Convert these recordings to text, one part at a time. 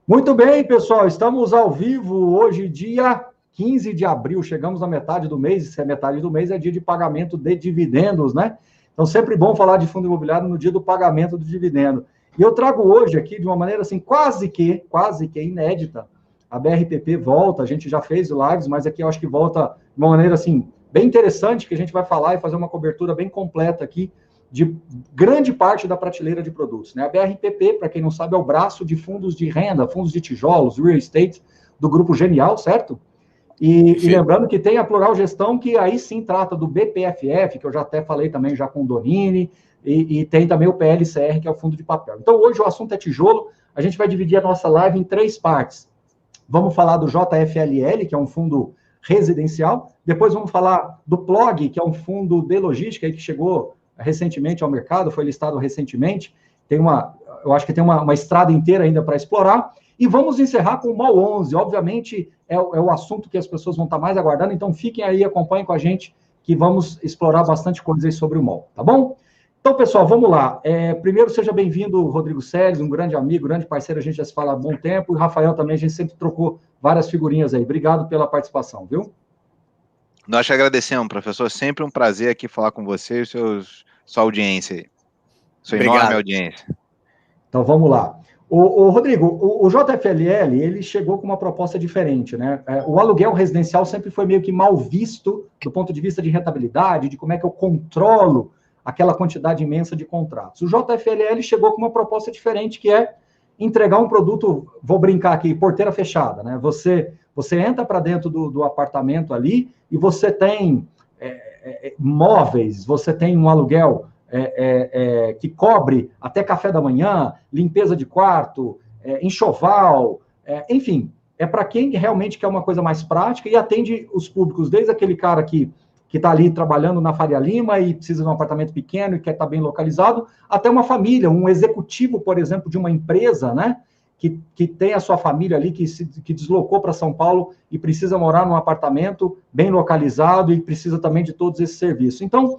Muito bem, pessoal, estamos ao vivo hoje, dia 15 de abril, chegamos na metade do mês, se é metade do mês, é dia de pagamento de dividendos, né? Então, sempre bom falar de fundo imobiliário no dia do pagamento do dividendo. E eu trago hoje aqui, de uma maneira assim, quase que inédita, a BRPP volta, a gente já fez lives, mas aqui eu acho que volta de uma maneira assim, bem interessante, que a gente vai falar e fazer uma cobertura bem completa aqui de grande parte da prateleira de produtos. Né? A BRPP, para quem não sabe, é o braço de fundos de renda, fundos de tijolos, real estate, do Grupo Genial, certo? E lembrando que tem a Plural Gestão, que aí sim trata do BPFF, que eu já até falei também já com o Donini, e tem também o PLCR, que é o fundo de papel. Então, hoje o assunto é tijolo, a gente vai dividir a nossa live em 3 partes. Vamos falar do JFLL, que é um fundo residencial, depois vamos falar do PLOG, que é um fundo de logística, que chegou recentemente ao mercado, foi listado recentemente, eu acho que tem uma estrada inteira ainda para explorar, e vamos encerrar com o MOL 11, obviamente é o assunto que as pessoas vão estar mais aguardando, então fiquem aí, acompanhem com a gente, que vamos explorar bastante coisa aí sobre o MOL, tá bom? Então, pessoal, vamos lá. Primeiro, seja bem-vindo, Rodrigo Seles, um grande amigo, grande parceiro, a gente já se fala há bom tempo, e o Rafael também, a gente sempre trocou várias figurinhas aí. Obrigado pela participação, viu? Nós te agradecemos, professor. Sempre um prazer aqui falar com você e sua audiência aí. Sua enorme audiência. Então, vamos lá. O Rodrigo, o JFLL, ele chegou com uma proposta diferente, né? O aluguel residencial sempre foi meio que mal visto do ponto de vista de rentabilidade, de como é que eu controlo aquela quantidade imensa de contratos. O JFLL chegou com uma proposta diferente, que é entregar um produto, vou brincar aqui, porteira fechada, né? Você entra para dentro do apartamento ali e você tem móveis, você tem um aluguel que cobre até café da manhã, limpeza de quarto, enxoval, enfim, é para quem realmente quer uma coisa mais prática e atende os públicos, desde aquele cara que está ali trabalhando na Faria Lima e precisa de um apartamento pequeno e quer estar bem localizado, até uma família, um executivo, por exemplo, de uma empresa, né? Que tem a sua família ali, que deslocou para São Paulo e precisa morar num apartamento bem localizado e precisa também de todos esses serviços. Então,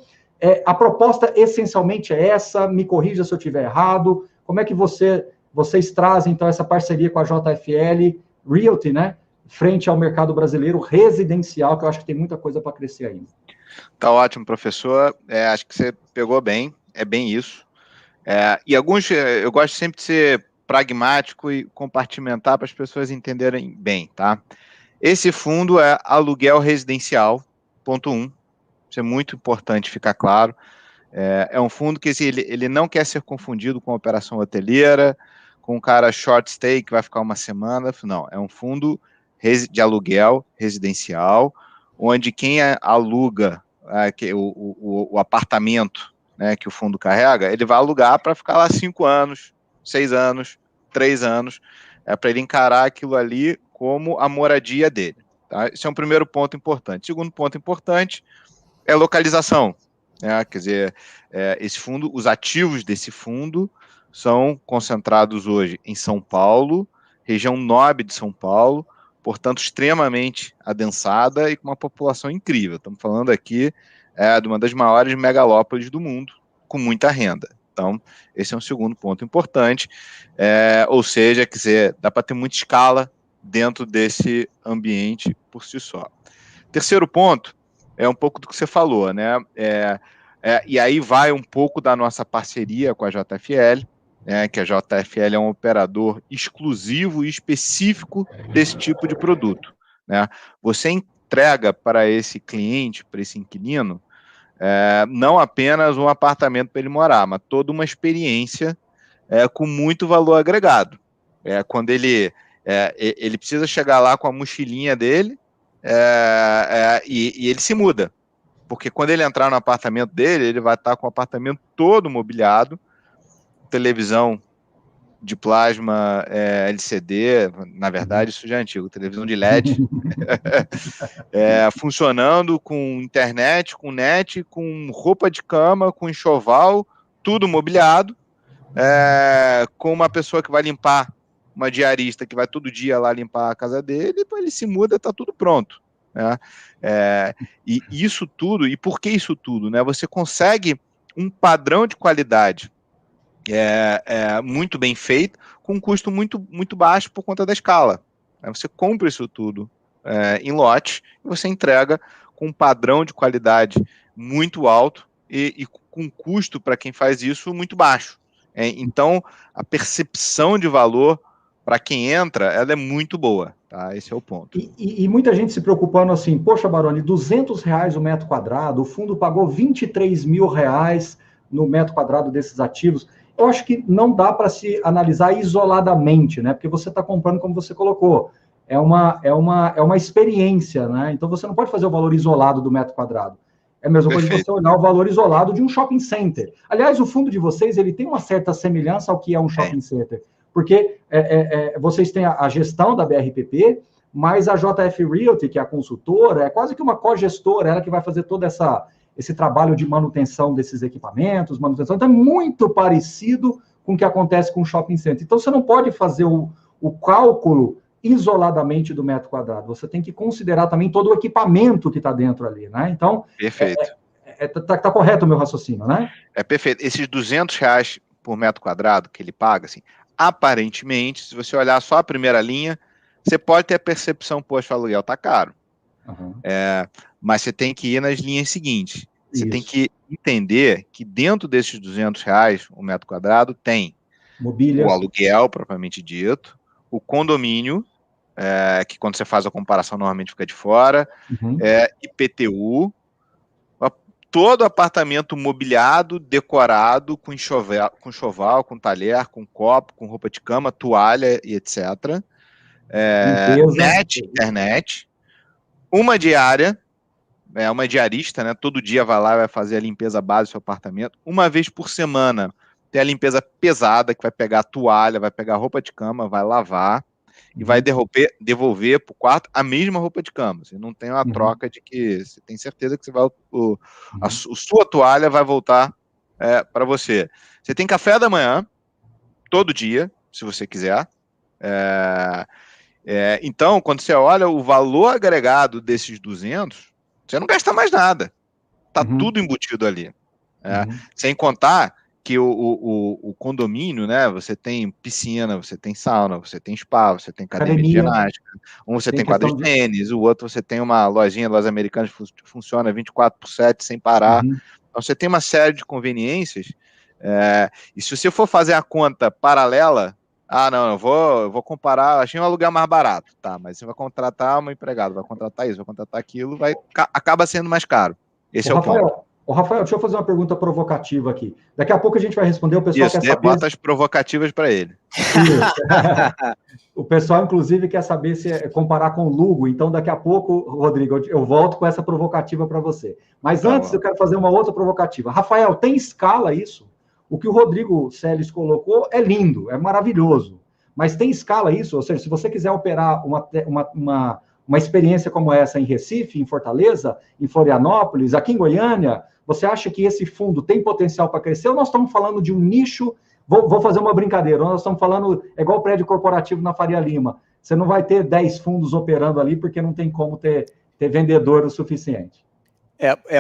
a proposta essencialmente é essa, me corrija se eu estiver errado, como é que vocês trazem, então, essa parceria com a JFL Realty, né, frente ao mercado brasileiro residencial, que eu acho que tem muita coisa para crescer ainda. Tá ótimo, professor. Acho que você pegou bem, é bem isso. E eu gosto sempre de ser pragmático e compartimentar para as pessoas entenderem bem, tá? Esse fundo é aluguel residencial, ponto 1. Isso é muito importante ficar claro. É um fundo que ele não quer ser confundido com operação hoteleira, com um cara short stay que vai ficar uma semana. Não, é um fundo de aluguel residencial, onde quem aluga o apartamento, né, que o fundo carrega, ele vai alugar para ficar lá 5 anos, 6 anos, 3 anos, para ele encarar aquilo ali como a moradia dele. Tá? Esse é um primeiro ponto importante. Segundo ponto importante é localização. Quer dizer, esse fundo, os ativos desse fundo são concentrados hoje em São Paulo, região nobre de São Paulo, portanto, extremamente adensada e com uma população incrível. Estamos falando aqui de uma das maiores megalópolis do mundo, com muita renda. Então, esse é um segundo ponto importante. Ou seja, quer dizer, dá para ter muita escala dentro desse ambiente por si só. Terceiro ponto é um pouco do que você falou, né? E aí vai um pouco da nossa parceria com a JFL, que a JFL é um operador exclusivo e específico desse tipo de produto. Né? Você entrega para esse cliente, para esse inquilino, não apenas um apartamento para ele morar, mas toda uma experiência com muito valor agregado. Quando ele precisa chegar lá com a mochilinha dele e ele se muda. Porque quando ele entrar no apartamento dele, ele vai estar com o apartamento todo mobiliado, televisão de plasma LCD, na verdade isso já é antigo, televisão de LED, funcionando com internet, com net, com roupa de cama, com enxoval, tudo mobiliado, com uma pessoa que vai limpar, uma diarista que vai todo dia lá limpar a casa dele, depois ele se muda, está tudo pronto. Né? E isso tudo, e por que isso tudo? Né? Você consegue um padrão de qualidade muito bem feito, com um custo muito, muito baixo por conta da escala. Você compra isso tudo em lote e você entrega com um padrão de qualidade muito alto e com custo para quem faz isso muito baixo. Então, a percepção de valor para quem entra, ela é muito boa, tá? Esse é o ponto. E muita gente se preocupando assim, poxa, Baroni, R$200 o metro quadrado, o fundo pagou R$23 mil no metro quadrado desses ativos. Eu acho que não dá para se analisar isoladamente, né? Porque você está comprando, como você colocou, é uma experiência, né? Então você não pode fazer o valor isolado do metro quadrado. É a mesma coisa que você olhar o valor isolado de um shopping center. Aliás, o fundo de vocês, ele tem uma certa semelhança ao que é um shopping center, porque vocês têm a gestão da BRPP, mas a JF Realty, que é a consultora, é quase que uma cogestora, ela que vai fazer todo esse trabalho de manutenção desses equipamentos, manutenção. Então, é muito parecido com o que acontece com o shopping center. Então, você não pode fazer o cálculo isoladamente do metro quadrado. Você tem que considerar também todo o equipamento que está dentro ali, né? Então, perfeito. Tá correto o meu raciocínio, né? É perfeito. Esses R$200 por metro quadrado que ele paga, assim, aparentemente, se você olhar só a primeira linha, você pode ter a percepção, poxa, o aluguel tá caro. Uhum. Mas você tem que ir nas linhas seguintes. Você tem que entender que dentro desses R$200 o metro quadrado tem mobília, o aluguel propriamente dito, o condomínio, que quando você faz a comparação normalmente fica de fora, IPTU, todo apartamento mobiliado, decorado, com enxoval, com talher, com copo, com roupa de cama, toalha e etc. Internet, uma diária, uma diarista, né? Todo dia vai lá e vai fazer a limpeza básica do seu apartamento. Uma vez por semana tem a limpeza pesada, que vai pegar a toalha, vai pegar a roupa de cama, vai lavar e vai devolver para o quarto a mesma roupa de cama. Você não tem uma troca de que você tem certeza que você vai a sua toalha vai voltar para você. Você tem café da manhã todo dia, se você quiser. Então, quando você olha o valor agregado desses 200, você não gasta mais nada. Tá tudo embutido ali. Sem contar que o condomínio, né? Você tem piscina, você tem sauna, você tem spa, você tem academia de ginástica, você tem quadra de tênis, o outro você tem uma lojinha, Lojas Americanas, que funciona 24/7 sem parar. Então você tem uma série de conveniências. E se você for fazer a conta paralela, não, eu vou comparar, achei um aluguel mais barato, tá? Mas você vai contratar uma empregada, vai contratar isso, vai contratar aquilo, acaba sendo mais caro. Esse é o ponto. Rafael, deixa eu fazer uma pergunta provocativa aqui. Daqui a pouco a gente vai responder, o pessoal quer saber... Bota as provocativas para ele. O pessoal, inclusive, quer saber se comparar com o Lugo, então daqui a pouco, Rodrigo, eu volto com essa provocativa para você. Mas antes eu quero fazer uma outra provocativa. Rafael, tem escala isso? O que o Rodrigo Seles colocou é lindo, é maravilhoso. Mas tem escala isso? Ou seja, se você quiser operar uma experiência como essa em Recife, em Fortaleza, em Florianópolis, aqui em Goiânia, você acha que esse fundo tem potencial para crescer? Ou nós estamos falando de um nicho? Vou fazer uma brincadeira. Nós estamos falando, é igual prédio corporativo na Faria Lima. Você não vai ter 10 fundos operando ali, porque não tem como ter vendedor o suficiente.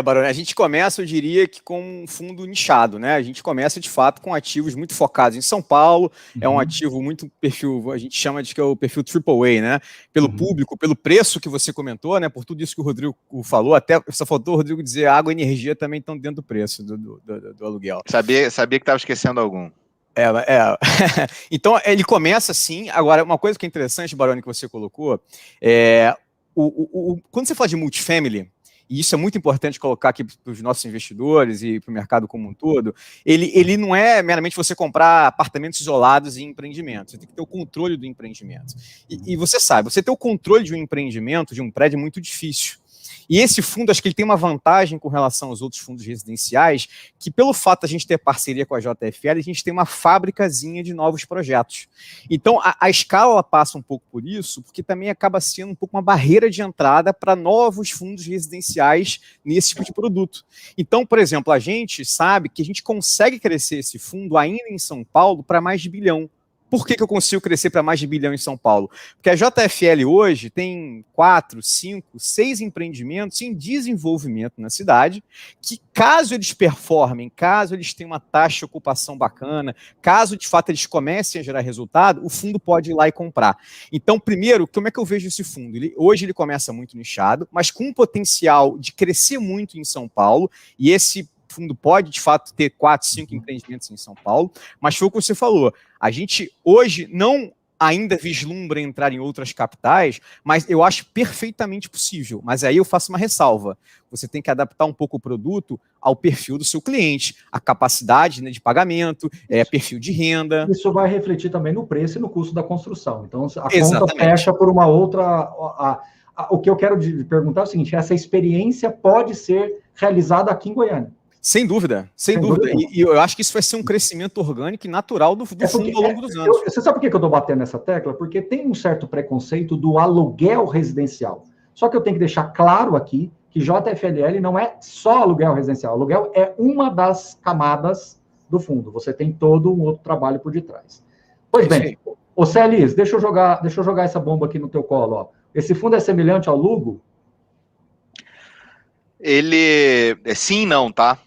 Baroni, a gente começa, eu diria, que com um fundo nichado, né? A gente começa, de fato, com ativos muito focados em São Paulo, é um ativo muito perfil, a gente chama de que é o perfil AAA, né? Pelo público, pelo preço que você comentou, né? Por tudo isso que o Rodrigo falou, até só faltou o Rodrigo dizer água e energia também estão dentro do preço do aluguel. Sabia que estava esquecendo algum. Então, ele começa assim. Agora, uma coisa que é interessante, Baroni, que você colocou, quando você fala de multifamily, e isso é muito importante colocar aqui para os nossos investidores e para o mercado como um todo, ele não é meramente você comprar apartamentos isolados em empreendimentos, você tem que ter o controle do empreendimento. E você sabe, você ter o controle de um empreendimento, de um prédio, é muito difícil. E esse fundo, acho que ele tem uma vantagem com relação aos outros fundos residenciais, que pelo fato de a gente ter parceria com a JFL, a gente tem uma fábricazinha de novos projetos. Então, a escala ela passa um pouco por isso, porque também acaba sendo um pouco uma barreira de entrada para novos fundos residenciais nesse tipo de produto. Então, por exemplo, a gente sabe que a gente consegue crescer esse fundo ainda em São Paulo para mais de R$1 bilhão. Por que eu consigo crescer para mais de 1 bilhão em São Paulo? Porque a JFL hoje tem 4, 5, 6 empreendimentos em desenvolvimento na cidade, que caso eles performem, caso eles tenham uma taxa de ocupação bacana, caso de fato eles comecem a gerar resultado, o fundo pode ir lá e comprar. Então, primeiro, como é que eu vejo esse fundo? Hoje ele começa muito nichado, mas com um potencial de crescer muito em São Paulo, e esse fundo pode, de fato, ter 4, 5 empreendimentos em São Paulo, mas foi o que você falou. A gente hoje não ainda vislumbra entrar em outras capitais, mas eu acho perfeitamente possível. Mas aí eu faço uma ressalva. Você tem que adaptar um pouco o produto ao perfil do seu cliente, a capacidade, né, de pagamento, perfil de renda. Isso vai refletir também no preço e no custo da construção. Então, a Exatamente. Conta fecha por uma outra... O que eu quero perguntar é o seguinte, essa experiência pode ser realizada aqui em Goiânia? Sem dúvida, sem dúvida. E eu acho que isso vai ser um crescimento orgânico e natural do fundo ao longo dos anos. Você sabe por que eu estou batendo nessa tecla? Porque tem um certo preconceito do aluguel residencial. Só que eu tenho que deixar claro aqui que JFLL não é só aluguel residencial. Aluguel é uma das camadas do fundo. Você tem todo um outro trabalho por detrás. Pois bem, ô Celis, deixa eu jogar essa bomba aqui no teu colo. Ó. Esse fundo é semelhante ao Lugo? Ele... Sim e não, tá?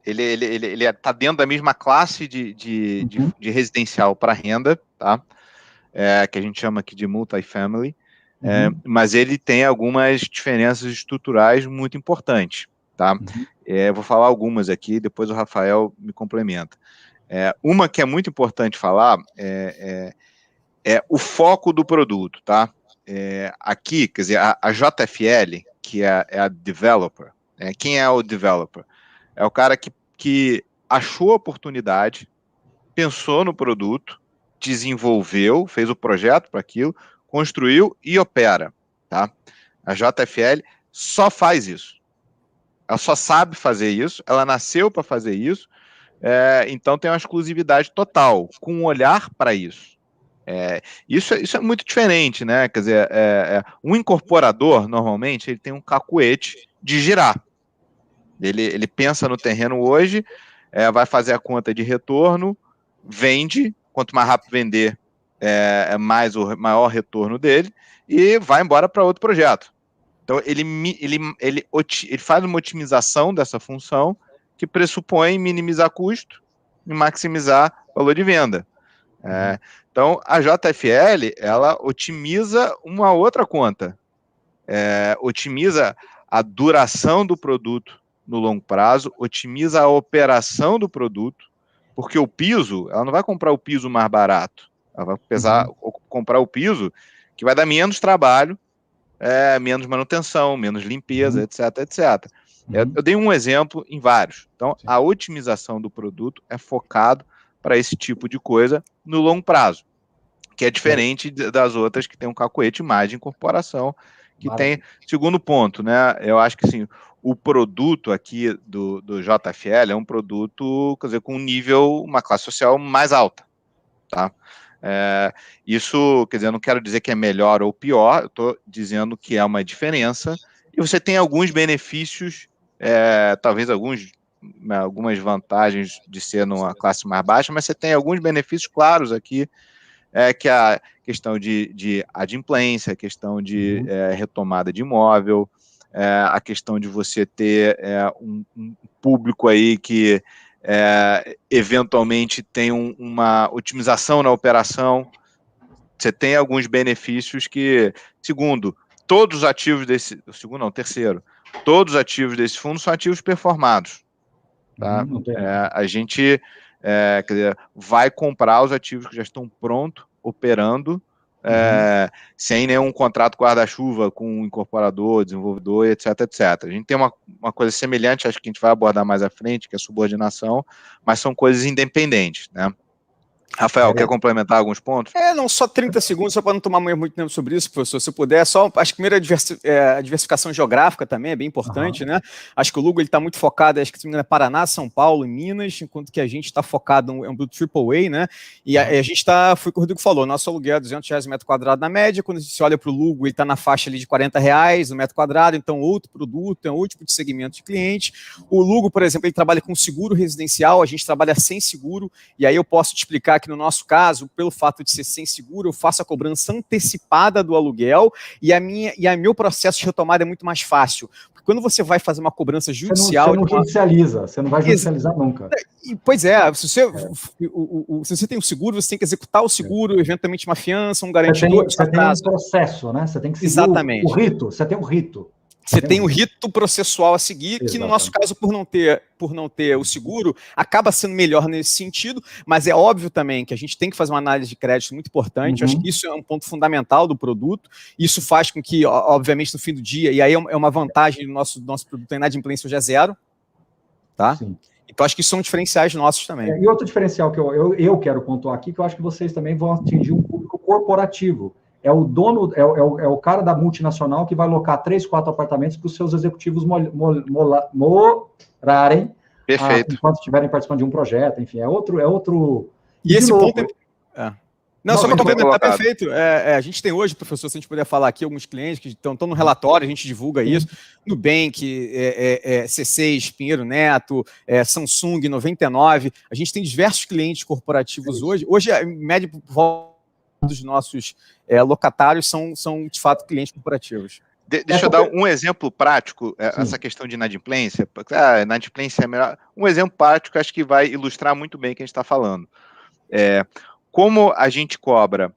Ele está dentro da mesma classe de residencial para renda, tá? Que a gente chama aqui de multifamily, mas ele tem algumas diferenças estruturais muito importantes, tá? Eu vou falar algumas aqui, depois o Rafael me complementa. Uma que é muito importante falar é o foco do produto, tá? Aqui, quer dizer, a JFL, que é a developer, quem é o developer? É o cara que achou a oportunidade, pensou no produto, desenvolveu, fez o projeto para aquilo, construiu e opera, tá? A JFL só faz isso. Ela só sabe fazer isso, ela nasceu para fazer isso, então tem uma exclusividade total, com um olhar para isso. Isso é muito diferente, né? Quer dizer, um incorporador, normalmente, ele tem um cacuete de girar. Ele pensa no terreno hoje, vai fazer a conta de retorno, vende, quanto mais rápido vender, mais o maior retorno dele, e vai embora para outro projeto. Então, ele faz uma otimização dessa função que pressupõe minimizar custo e maximizar valor de venda. Então, a JFL, ela otimiza uma outra conta, otimiza a duração do produto no longo prazo, otimiza a operação do produto, porque o piso, ela não vai comprar o piso mais barato, ela vai comprar o piso que vai dar menos trabalho, menos manutenção, menos limpeza, etc, etc. Eu dei um exemplo em vários. Então, a otimização do produto é focado para esse tipo de coisa no longo prazo, que é diferente das outras que tem um cacuete mais de incorporação, que tem, segundo ponto, né? Eu acho que assim, o produto aqui do JFL é um produto, quer dizer, com um nível, uma classe social mais alta, tá? Isso, quer dizer, eu não quero dizer que é melhor ou pior, eu estou dizendo que é uma diferença, e você tem alguns benefícios, talvez algumas vantagens de ser numa classe mais baixa, mas você tem alguns benefícios claros aqui, que é a questão de adimplência, a questão de retomada de imóvel, a questão de você ter um público aí que eventualmente tem uma otimização na operação. Você tem alguns benefícios que, terceiro, todos os ativos desse fundo são ativos performados. Tá? A gente quer dizer, vai comprar os ativos que já estão prontos, operando, sem nenhum contrato guarda-chuva com o incorporador, desenvolvedor, etc, etc. A gente tem uma coisa semelhante, acho que a gente vai abordar mais à frente, que é a subordinação, mas são coisas independentes, né? Rafael, quer complementar alguns pontos? Não, só 30 segundos, só para não tomar muito tempo sobre isso, professor, se puder, acho que primeiro a diversificação geográfica também é bem importante, né? Acho que o Lugo está muito focado, acho que se não me engano, é Paraná, São Paulo e Minas, enquanto que a gente está focado em um AAA, né? E a gente está, foi o que o Rodrigo falou, nosso aluguel é R$200 o metro quadrado na média, quando a gente olha para o Lugo, ele está na faixa ali de R$40 o metro quadrado, então outro produto, é outro tipo de segmento de cliente. O Lugo, por exemplo, ele trabalha com seguro residencial, a gente trabalha sem seguro, e aí eu posso te explicar lembrar que no nosso caso, pelo fato de ser sem seguro, eu faço a cobrança antecipada do aluguel e meu processo de retomada é muito mais fácil. Porque quando você vai fazer uma cobrança judicial... Você não judicializa, você não vai judicializar nunca. Pois é, se você tem um seguro, você tem que executar o seguro, eventualmente uma fiança, um garantidor. Você tem um processo, né? Você tem que seguir Exatamente. o rito, você tem um rito. Você tem um rito processual a seguir, Exatamente. que no nosso caso, por não ter o seguro, acaba sendo melhor nesse sentido, mas é óbvio também que a gente tem que fazer uma análise de crédito muito importante. Eu acho que isso é um ponto fundamental do produto. Isso faz com que, obviamente, no fim do dia, e aí é uma vantagem do nosso produto, a inadimplência hoje é zero, tá? Sim. Então, acho que isso são diferenciais nossos também. E outro diferencial que eu quero pontuar aqui, que eu acho que vocês também vão atingir um público corporativo. É o dono, é o cara da multinacional que vai alocar 3, 4 apartamentos para os seus executivos morarem. Perfeito. Enquanto estiverem participando de um projeto, enfim, é outro. E esse ponto Não, só para complementar, perfeito. A gente tem hoje, professor, se a gente puder falar aqui, alguns clientes que estão no relatório, a gente divulga isso, Nubank, C6, Pinheiro Neto, Samsung, 99, a gente tem diversos clientes corporativos hoje. Hoje, a média dos nossos locatários são, de fato, clientes corporativos. Deixa eu dar um exemplo prático, essa questão de inadimplência. Inadimplência é melhor. Um exemplo prático, acho que vai ilustrar muito bem o que a gente está falando. Como a gente cobra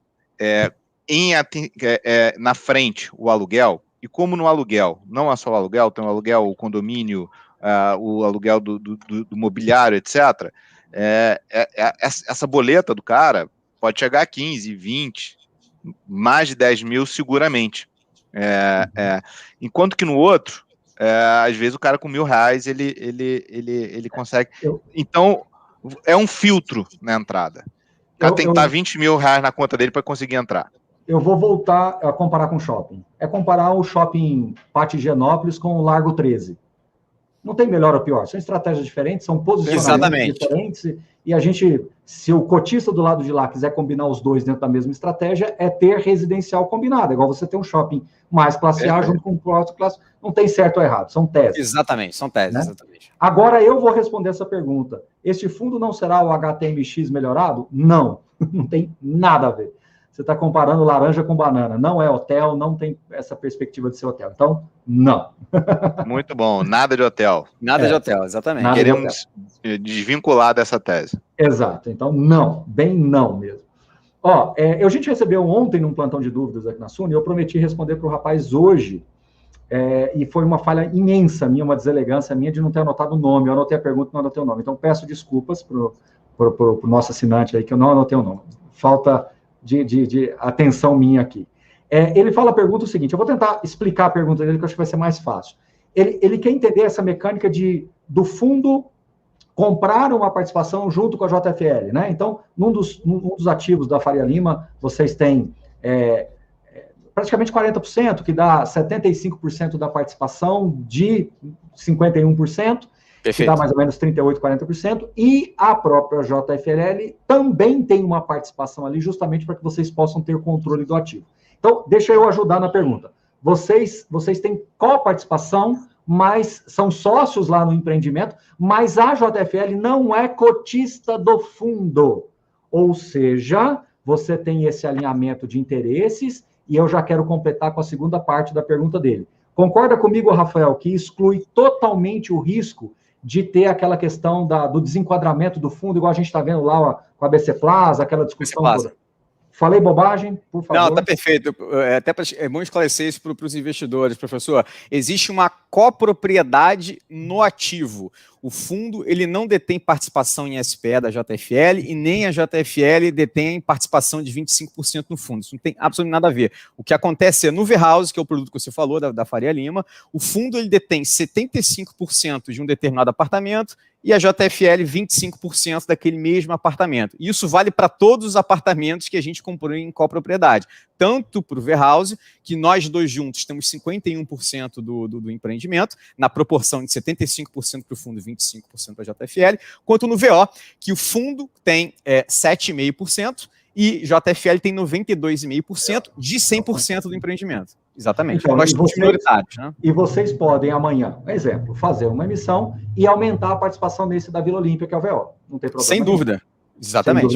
na frente o aluguel, e como no aluguel, não é só o aluguel, tem o aluguel, o condomínio, o aluguel do mobiliário, etc., essa boleta do cara pode chegar a 15, 20, mais de 10 mil seguramente. Enquanto que no outro, às vezes o cara com R$1.000, ele consegue. Então, é um filtro na entrada. O cara tem que estar R$20 mil na conta dele para conseguir entrar. Eu vou voltar a comparar com shopping. É comparar o shopping Pátio Higienópolis com o Largo 13. Não tem melhor ou pior. São estratégias diferentes, são posicionamentos diferentes. E a gente, se o cotista do lado de lá quiser combinar os dois dentro da mesma estratégia, é ter residencial combinado. É igual você ter um shopping mais classe A junto com um outro classe. Não tem certo ou errado, são teses. Exatamente, são teses, né? Exatamente. Agora eu vou responder essa pergunta. Este fundo não será o HTMX melhorado? Não, não tem nada a ver. Você está comparando laranja com banana. Não é hotel, não tem essa perspectiva de ser hotel. Então, não. Muito bom. Nada de hotel. Nada de hotel, exatamente. Queremos desvincular dessa tese. Exato. Então, não. Bem não mesmo. A gente recebeu ontem num plantão de dúvidas aqui na SUNY e eu prometi responder para o rapaz hoje. E foi uma falha imensa minha, uma deselegância minha de não ter anotado o nome. Eu anotei a pergunta e não anotei o nome. Então, peço desculpas para o nosso assinante aí, que eu não anotei o nome. Falta de atenção minha aqui. Ele fala a pergunta o seguinte, eu vou tentar explicar a pergunta dele, que eu acho que vai ser mais fácil. Ele quer entender essa mecânica do fundo comprar uma participação junto com a JFL, né? Então, num dos ativos da Faria Lima, vocês têm praticamente 40%, que dá 75% da participação de 51%, Perfeito. Que dá mais ou menos 38%, 40%, e a própria JFL também tem uma participação ali, justamente para que vocês possam ter controle do ativo. Então, deixa eu ajudar na pergunta. Vocês têm coparticipação, mas são sócios lá no empreendimento, mas a JFL não é cotista do fundo. Ou seja, você tem esse alinhamento de interesses, e eu já quero completar com a segunda parte da pergunta dele. Concorda comigo, Rafael, que exclui totalmente o risco de ter aquela questão do desenquadramento do fundo, igual a gente está vendo lá com a BC Plaza, aquela discussão toda? Falei bobagem? Por favor. Não, está perfeito. É bom esclarecer isso para os investidores, professor. Existe uma copropriedade no ativo. O fundo ele não detém participação em SPE da JFL e nem a JFL detém participação de 25% no fundo. Isso não tem absolutamente nada a ver. O que acontece é no warehouse, que é o produto que você falou, da Faria Lima, o fundo ele detém 75% de um determinado apartamento e a JFL 25% daquele mesmo apartamento. E isso vale para todos os apartamentos que a gente comprou em copropriedade. Tanto para o warehouse, que nós dois juntos temos 51% do empreendimento, na proporção de 75% para o fundo e 25% para a JFL, quanto no VO, que o fundo tem 7,5% e JFL tem 92,5% de 100% do empreendimento. Exatamente. Então, nós somos minoritários, né? E vocês podem amanhã, exemplo, fazer uma emissão e aumentar a participação nesse da Vila Olímpia, que é o VO. Não tem problema. Sem dúvida. Exatamente.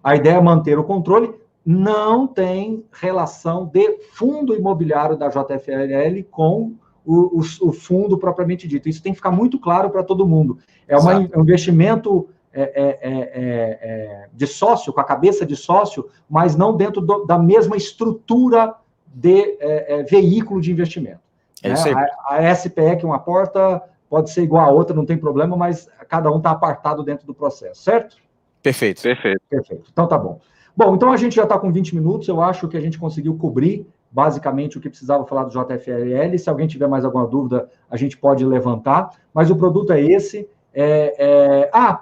A ideia é manter o controle. Não tem relação de fundo imobiliário da JFL com o fundo propriamente dito. Isso tem que ficar muito claro para todo mundo. É um investimento de sócio, com a cabeça de sócio, mas não dentro da mesma estrutura de veículo de investimento. É isso aí. A SPE, que uma porta, pode ser igual a outra, não tem problema, mas cada um está apartado dentro do processo, certo? Perfeito. Então tá bom. Bom, então a gente já está com 20 minutos, eu acho que a gente conseguiu cobrir basicamente o que precisava falar do JFLL. Se alguém tiver mais alguma dúvida, a gente pode levantar, mas o produto é esse.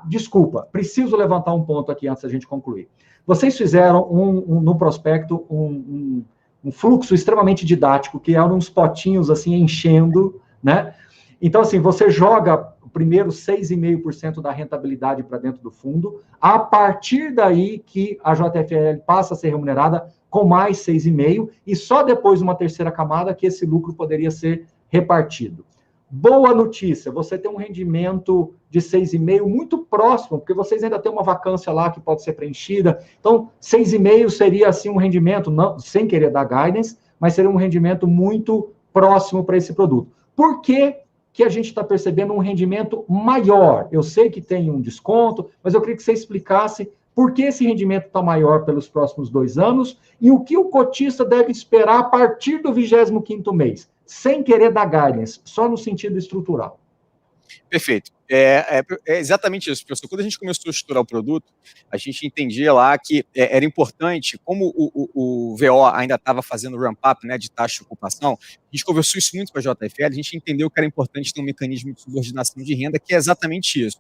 Desculpa, preciso levantar um ponto aqui antes da gente concluir. Vocês fizeram no prospecto um fluxo extremamente didático, que eram uns potinhos assim enchendo, né? Então, assim, você joga o primeiro 6,5% da rentabilidade para dentro do fundo, a partir daí que a JFL passa a ser remunerada com mais 6,5%, e só depois, uma terceira camada, que esse lucro poderia ser repartido. Boa notícia, você tem um rendimento de 6,5% muito próximo, porque vocês ainda têm uma vacância lá que pode ser preenchida. Então, 6,5% seria, assim, um rendimento, não, sem querer dar guidance, mas seria um rendimento muito próximo para esse produto. Por que a gente está percebendo um rendimento maior? Eu sei que tem um desconto, mas eu queria que você explicasse por que esse rendimento está maior pelos próximos 2 anos e o que o cotista deve esperar a partir do 25º mês, sem querer dar guidance, só no sentido estrutural. Perfeito. É exatamente isso, professor. Quando a gente começou a estruturar o produto, a gente entendia lá que era importante, como o VO ainda estava fazendo ramp-up, né, de taxa de ocupação, a gente conversou isso muito com a JFL, a gente entendeu que era importante ter um mecanismo de subordinação de renda, que é exatamente isso.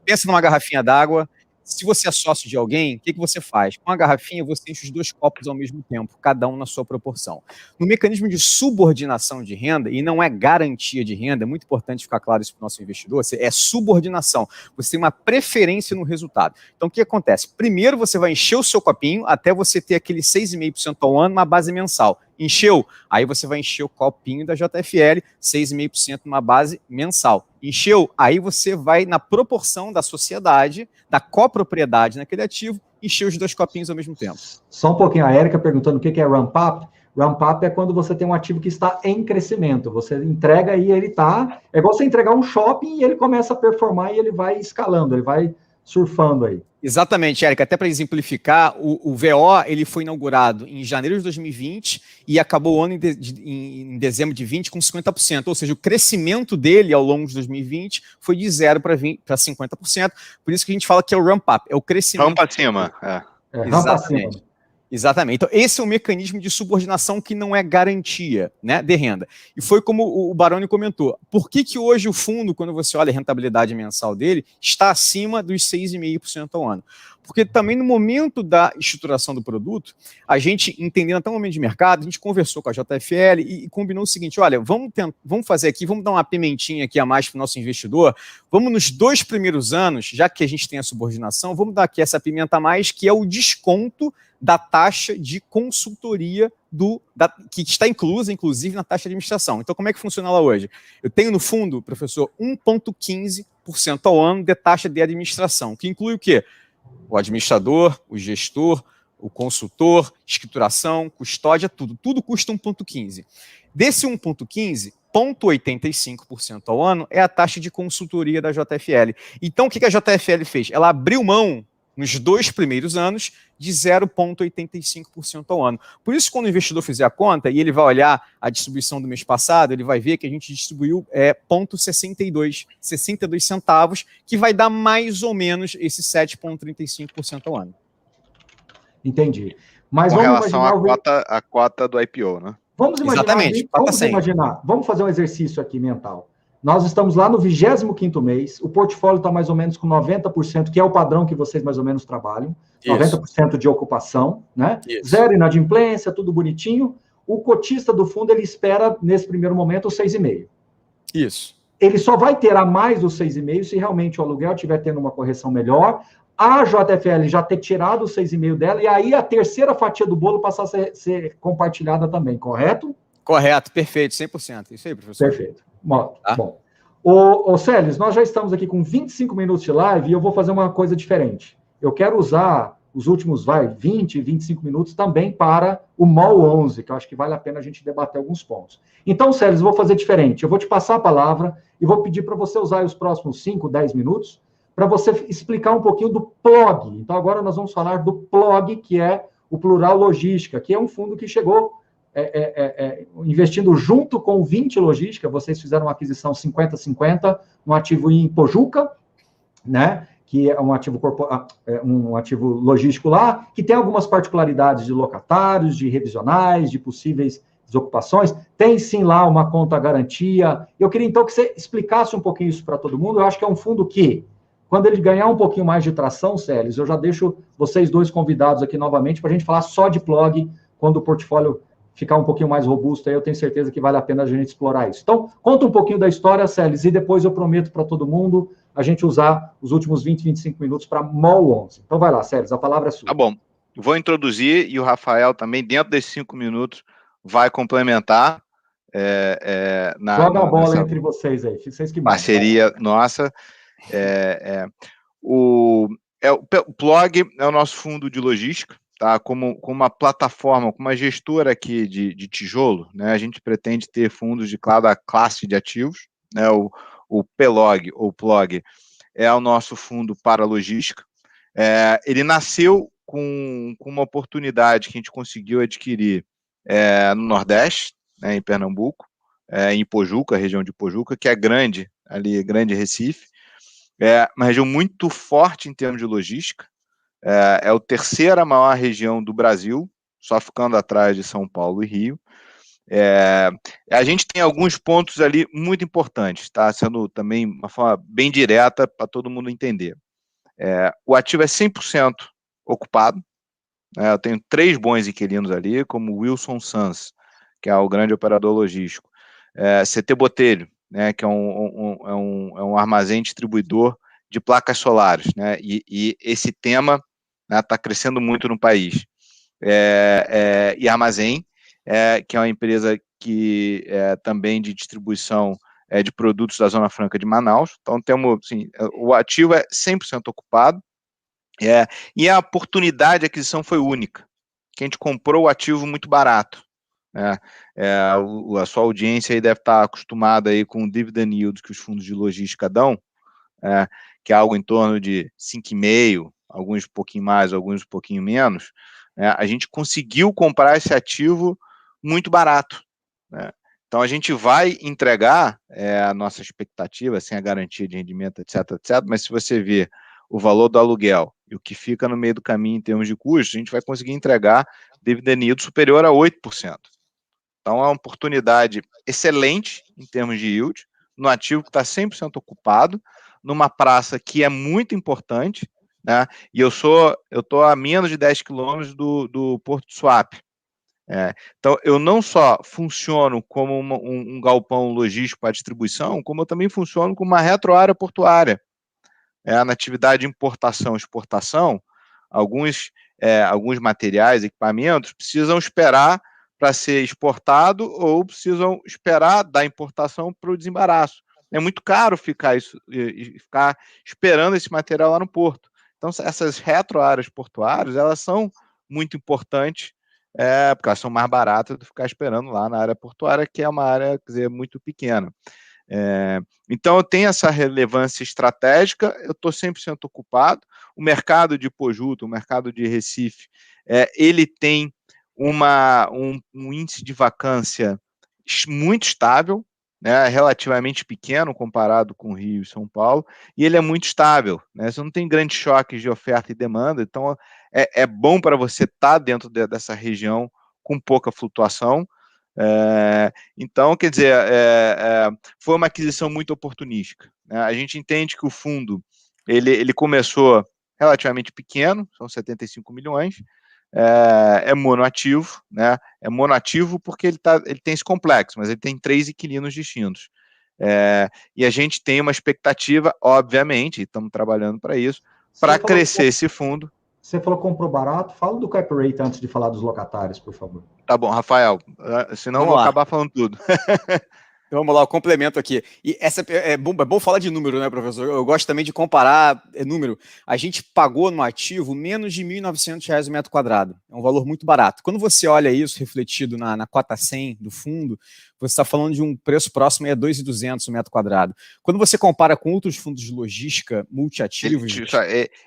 Pensa numa garrafinha d'água. Se você é sócio de alguém, o que você faz? Com a garrafinha, você enche os 2 copos ao mesmo tempo, cada um na sua proporção. No mecanismo de subordinação de renda, e não é garantia de renda, é muito importante ficar claro isso para o nosso investidor, é subordinação. Você tem uma preferência no resultado. Então, o que acontece? Primeiro, você vai encher o seu copinho até você ter aquele 6,5% ao ano, uma base mensal. Encheu? Aí você vai encher o copinho da JFL, 6,5% numa base mensal. Encheu? Aí você vai na proporção da sociedade, da copropriedade naquele ativo, encher os 2 copinhos ao mesmo tempo. Só um pouquinho, a Érica perguntando o que é ramp-up. Ramp-up é quando você tem um ativo que está em crescimento. Você entrega e ele está... É igual você entregar um shopping e ele começa a performar e ele vai escalando, ele vai surfando aí. Exatamente, Érica. Até para exemplificar, o VO ele foi inaugurado em janeiro de 2020 e acabou o ano em dezembro de 20 com 50%. Ou seja, o crescimento dele ao longo de 2020 foi de 0 para 50%. Por isso que a gente fala que é o ramp-up, é o crescimento. Rampa acima. Rampa acima. Exatamente. Então, esse é um mecanismo de subordinação que não é garantia, né, de renda. E foi como o Baroni comentou. Por que hoje o fundo, quando você olha a rentabilidade mensal dele, está acima dos 6,5% ao ano? Porque também no momento da estruturação do produto, a gente, entendendo até o momento de mercado, a gente conversou com a JFL e combinou o seguinte, olha, vamos fazer aqui, vamos dar uma pimentinha aqui a mais para o nosso investidor, vamos nos 2 primeiros anos, já que a gente tem a subordinação, vamos dar aqui essa pimenta a mais, que é o desconto da taxa de consultoria que está inclusa, inclusive, na taxa de administração. Então, como é que funciona lá hoje? Eu tenho no fundo, professor, 1,15% ao ano de taxa de administração, que inclui o quê? O administrador, o gestor, o consultor, escrituração, custódia, tudo. Tudo custa 1,15%. Desse 1,15%, 0,85% ao ano é a taxa de consultoria da JFL. Então, o que a JFL fez? Ela abriu mão, nos 2 primeiros anos, de 0,85% ao ano. Por isso, quando o investidor fizer a conta, e ele vai olhar a distribuição do mês passado, ele vai ver que a gente distribuiu 0,62 centavos, que vai dar mais ou menos esse 7,35% ao ano. Entendi. Mas com relação à cota do IPO, né? Vamos imaginar, exatamente, vamos fazer um exercício aqui mental. Nós estamos lá no 25º mês, o portfólio está mais ou menos com 90%, que é o padrão que vocês mais ou menos trabalham, isso. 90% de ocupação, né? Isso. 0 inadimplência, tudo bonitinho. O cotista do fundo, ele espera, nesse primeiro momento, o 6,5%. Isso. Ele só vai ter a mais do 6,5% se realmente o aluguel estiver tendo uma correção melhor, a JFL já ter tirado o 6,5% dela, e aí a terceira fatia do bolo passar a ser compartilhada também, correto? Correto, perfeito, 100%. Isso aí, professor. Perfeito. Bom, Ô Célis, nós já estamos aqui com 25 minutos de live e eu vou fazer uma coisa diferente. eu quero usar os últimos, 20, 25 minutos também para o MOL 11, que eu acho que vale a pena a gente debater alguns pontos. Então, Célio, eu vou fazer diferente. Eu vou te passar a palavra e vou pedir para você usar os próximos 5, 10 minutos para você explicar um pouquinho do PLOG. Então, agora nós vamos falar do PLOG, que é o Plural Logística, que é um fundo que chegou investindo junto com o 20 Logística. Vocês fizeram uma aquisição 50-50, um ativo em Pojuca, né? Que é um ativo logístico lá, que tem algumas particularidades de locatários, de revisionais, de possíveis desocupações. Tem sim lá uma conta garantia. Eu queria então que você explicasse um pouquinho isso para todo mundo. Eu acho que é um fundo que, quando ele ganhar um pouquinho mais de tração, Célis, eu já deixo vocês dois convidados aqui novamente para a gente falar só de PLOG, quando o portfólio ficar um pouquinho mais robusto, aí eu tenho certeza que vale a pena a gente explorar isso. Então, conta um pouquinho da história, Célis, e depois eu prometo para todo mundo a gente usar os últimos 20, 25 minutos para MOL 11. Então vai lá, Célis, a palavra é sua. Tá bom. Vou introduzir e o Rafael também, dentro desses 5 minutos, vai complementar. Joga a bola entre vocês aí, vocês que mandam. Parceria nossa. O PLOG é o nosso fundo de logística, tá? Como uma plataforma, como uma gestora aqui de tijolo, né? A gente pretende ter fundos de cada classe de ativos, né? O PLOG, ou PLOG, é o nosso fundo para logística. Ele nasceu com uma oportunidade que a gente conseguiu adquirir no Nordeste, né, em Pernambuco, em Pojuca, a região de Pojuca, que é grande, ali, Grande Recife, uma região muito forte em termos de logística, é a terceira maior região do Brasil, só ficando atrás de São Paulo e Rio. A gente tem alguns pontos ali muito importantes, tá? Sendo também uma forma bem direta para todo mundo entender. O ativo é 100% ocupado, né? Eu tenho 3 bons inquilinos ali, como o Wilson Sons, que é o grande operador logístico, CT Botelho, né, que é um armazém distribuidor de placas solares, né? E esse tema está crescendo muito no país. E Armazém, que é uma empresa que também de distribuição de produtos da Zona Franca de Manaus. Então, temos, assim, o ativo é 100% ocupado, e a oportunidade de aquisição foi única, que a gente comprou o ativo muito barato. A sua audiência aí deve estar acostumada aí com o dividend yield que os fundos de logística dão, que é algo em torno de 5,5%, alguns um pouquinho mais, alguns um pouquinho menos. A gente conseguiu comprar esse ativo muito barato, né? Então, a gente vai entregar a nossa expectativa, sem a garantia de rendimento, etc., mas se você ver o valor do aluguel e o que fica no meio do caminho em termos de custos, a gente vai conseguir entregar dividend yield superior a 8%. Então, é uma oportunidade excelente em termos de yield, no ativo que está 100% ocupado, numa praça que é muito importante, né? E eu estou a menos de 10 quilômetros do Porto Suape. Então, eu não só funciono como um galpão logístico para distribuição, como eu também funciono como uma retroárea portuária. Na atividade de importação e exportação, alguns materiais, equipamentos, precisam esperar para ser exportado ou precisam esperar da importação para o desembaraço. É muito caro ficar esperando esse material lá no porto. Então, essas retroáreas portuárias, elas são muito importantes, porque elas são mais baratas do que ficar esperando lá na área portuária, que é uma área, quer dizer, muito pequena. Então, eu tenho essa relevância estratégica, eu estou 100% ocupado. O mercado de Pojuca, o mercado de Recife, ele tem um índice de vacância muito estável, né, relativamente pequeno comparado com Rio e São Paulo, e ele é muito estável, né? Você não tem grandes choques de oferta e demanda, então é bom para você estar dentro dessa região com pouca flutuação. Então, quer dizer, foi uma aquisição muito oportunística, né? A gente entende que o fundo ele começou relativamente pequeno, são 75 milhões, monoativo, né? É monoativo porque ele tem esse complexo, mas ele tem 3 inquilinos distintos. E a gente tem uma expectativa, obviamente, e estamos trabalhando para isso, para crescer esse fundo. Você falou que comprou barato, fala do cap rate antes de falar dos locatários, por favor. Tá bom, Rafael, senão eu vou acabar falando tudo. Então, vamos lá, o complemento aqui. E essa é bom falar de número, né, professor? Eu gosto também de comparar número. A gente pagou no ativo menos de R$ 1.900 o metro quadrado. É um valor muito barato. Quando você olha isso refletido na cota 100 do fundo, você está falando de um preço próximo a R$ 2.200 o metro quadrado. Quando você compara com outros fundos de logística multiativos...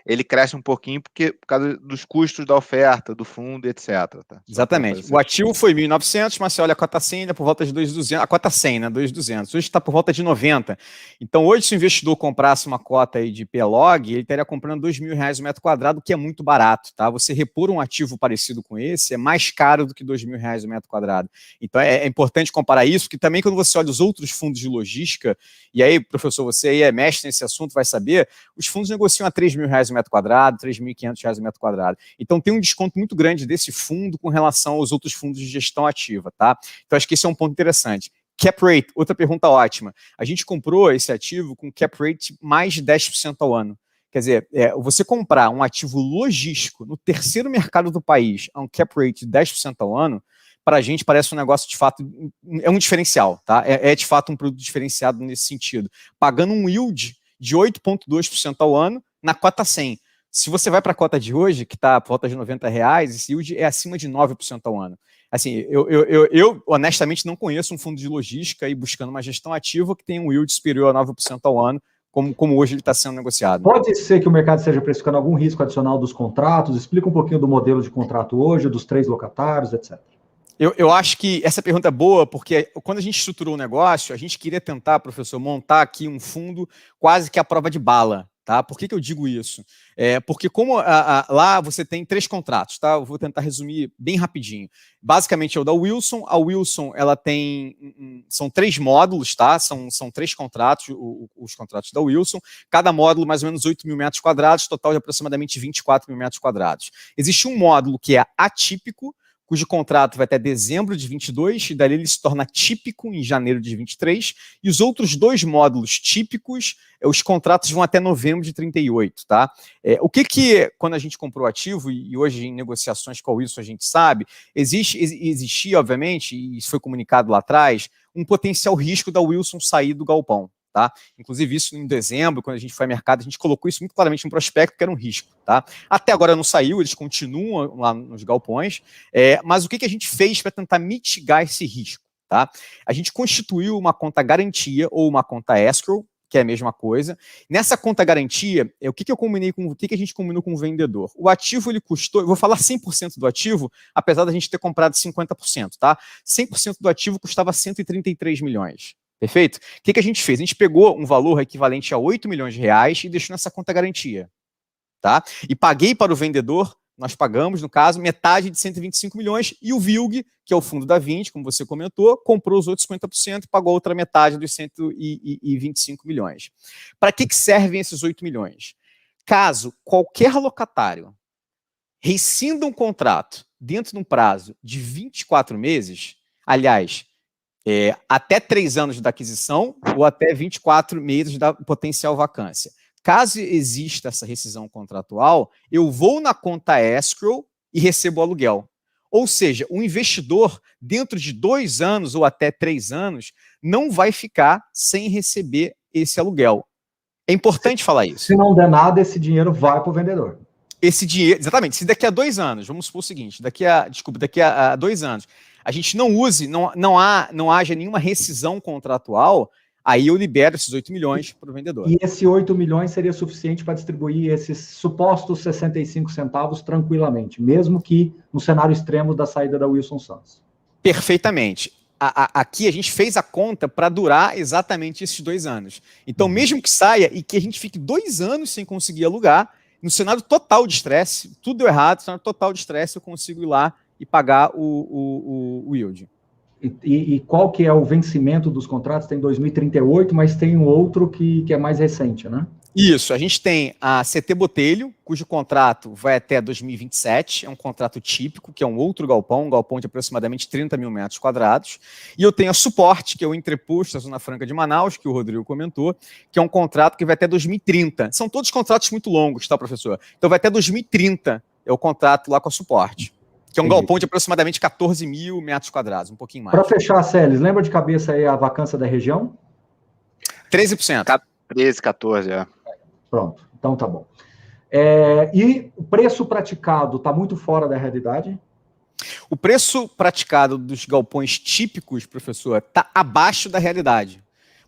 Ele cresce um pouquinho por causa dos custos da oferta, do fundo, etc. Tá? Exatamente. O ativo foi 1.900, mas você olha a cota 100, ainda por volta de 2.200. A cota 100, né? 2.200. Hoje está por volta de 90. Então, hoje, se o investidor comprasse uma cota aí de PLOG, ele estaria comprando R$ 2.000 o metro quadrado, que é muito barato, tá? Você repor um ativo parecido com esse é mais caro do que R$ 2.000 o metro quadrado. Então, é importante comparar isso, porque também quando você olha os outros fundos de logística, e aí, professor, você aí é mestre nesse assunto, vai saber, os fundos negociam a R$ 3.000 o metro quadrado, R$ 3.500 o metro quadrado. Então, tem um desconto muito grande desse fundo com relação aos outros fundos de gestão ativa, tá? Então, acho que esse é um ponto interessante. Cap rate, outra pergunta ótima. A gente comprou esse ativo com cap rate mais de 10% ao ano. Quer dizer, você comprar um ativo logístico no terceiro mercado do país a um cap rate de 10% ao ano, para a gente parece um negócio de fato, é um diferencial, tá? É de fato um produto diferenciado nesse sentido. Pagando um yield de 8,2% ao ano na cota 100. Se você vai para a cota de hoje, que está por volta de R$90, esse yield é acima de 9% ao ano. Assim, eu honestamente não conheço um fundo de logística e buscando uma gestão ativa que tenha um yield superior a 9% ao ano, como hoje ele está sendo negociado. Pode ser que o mercado esteja precificando algum risco adicional dos contratos? Explica um pouquinho do modelo de contrato hoje, dos 3 locatários, etc. Eu acho que essa pergunta é boa, porque quando a gente estruturou o negócio, a gente queria tentar, professor, montar aqui um fundo quase que à prova de bala. Tá? Por que eu digo isso? Porque como lá você tem 3 contratos, tá? Eu vou tentar resumir bem rapidinho. Basicamente é o da Wilson. A Wilson, ela tem... São 3 módulos, tá? São 3 contratos, os contratos da Wilson. Cada módulo mais ou menos 8.000 metros quadrados, total de aproximadamente 24.000 metros quadrados. Existe um módulo que é atípico, cujo contrato vai até dezembro de 22, e dali ele se torna típico em janeiro de 23, e os outros 2 módulos típicos, os contratos vão até novembro de 38, tá? O que quando a gente comprou o ativo, e hoje em negociações com a Wilson a gente sabe, existia, obviamente, e isso foi comunicado lá atrás, um potencial risco da Wilson sair do galpão. Tá? Inclusive isso em dezembro, quando a gente foi ao mercado, a gente colocou isso muito claramente no prospecto, que era um risco. Tá? Até agora não saiu, eles continuam lá nos galpões, mas o que a gente fez para tentar mitigar esse risco? Tá? A gente constituiu uma conta garantia ou uma conta escrow, que é a mesma coisa. Nessa conta garantia, o que a gente combinou com o vendedor? O ativo ele custou, eu vou falar 100% do ativo, apesar da gente ter comprado 50%, tá? 100% do ativo custava 133 milhões. Perfeito? O que a gente fez? A gente pegou um valor equivalente a 8 milhões de reais e deixou nessa conta garantia. Tá? E paguei para o vendedor, nós pagamos, no caso, metade de 125 milhões, e o VILG, que é o fundo da 20, como você comentou, comprou os outros 50% e pagou a outra metade dos 125 milhões. Para que servem esses 8 milhões? Caso qualquer locatário rescinda um contrato dentro de um prazo de 24 meses, aliás, até 3 anos da aquisição ou até 24 meses da potencial vacância. Caso exista essa rescisão contratual, eu vou na conta escrow e recebo o aluguel. Ou seja, o investidor, dentro de 2 anos ou até 3 anos, não vai ficar sem receber esse aluguel. É importante falar isso. Se não der nada, esse dinheiro vai para o vendedor. Esse dinheiro, exatamente, se daqui a 2 anos, vamos supor o seguinte, daqui a 2 anos, a gente não haja nenhuma rescisão contratual, aí eu libero esses 8 milhões para o vendedor. E esse 8 milhões seria suficiente para distribuir esses supostos 65 centavos tranquilamente, mesmo que no cenário extremo da saída da Wilson Sons. Perfeitamente. Aqui a gente fez a conta para durar exatamente esses 2 anos. Então, mesmo que saia e que a gente fique 2 anos sem conseguir alugar, no cenário total de estresse, tudo deu errado, no cenário total de estresse, eu consigo ir lá e pagar o yield. E qual que é o vencimento dos contratos? Tem 2038, mas tem um outro que é mais recente, né? Isso, a gente tem a CT Botelho, cujo contrato vai até 2027, é um contrato típico, que é um outro galpão, um galpão de aproximadamente 30.000 metros quadrados, e eu tenho a Suporte, que é o entreposto da Zona Franca de Manaus, que o Rodrigo comentou, que é um contrato que vai até 2030. São todos contratos muito longos, tá, professor? Então vai até 2030, é o contrato lá com a Suporte. Que é um galpão de aproximadamente 14 mil metros quadrados, um pouquinho mais. Para fechar, Celes, lembra de cabeça aí a vacância da região? 13%. 13, 14, é. Pronto, então tá bom. E o preço praticado está muito fora da realidade? O preço praticado dos galpões típicos, professor, está abaixo da realidade.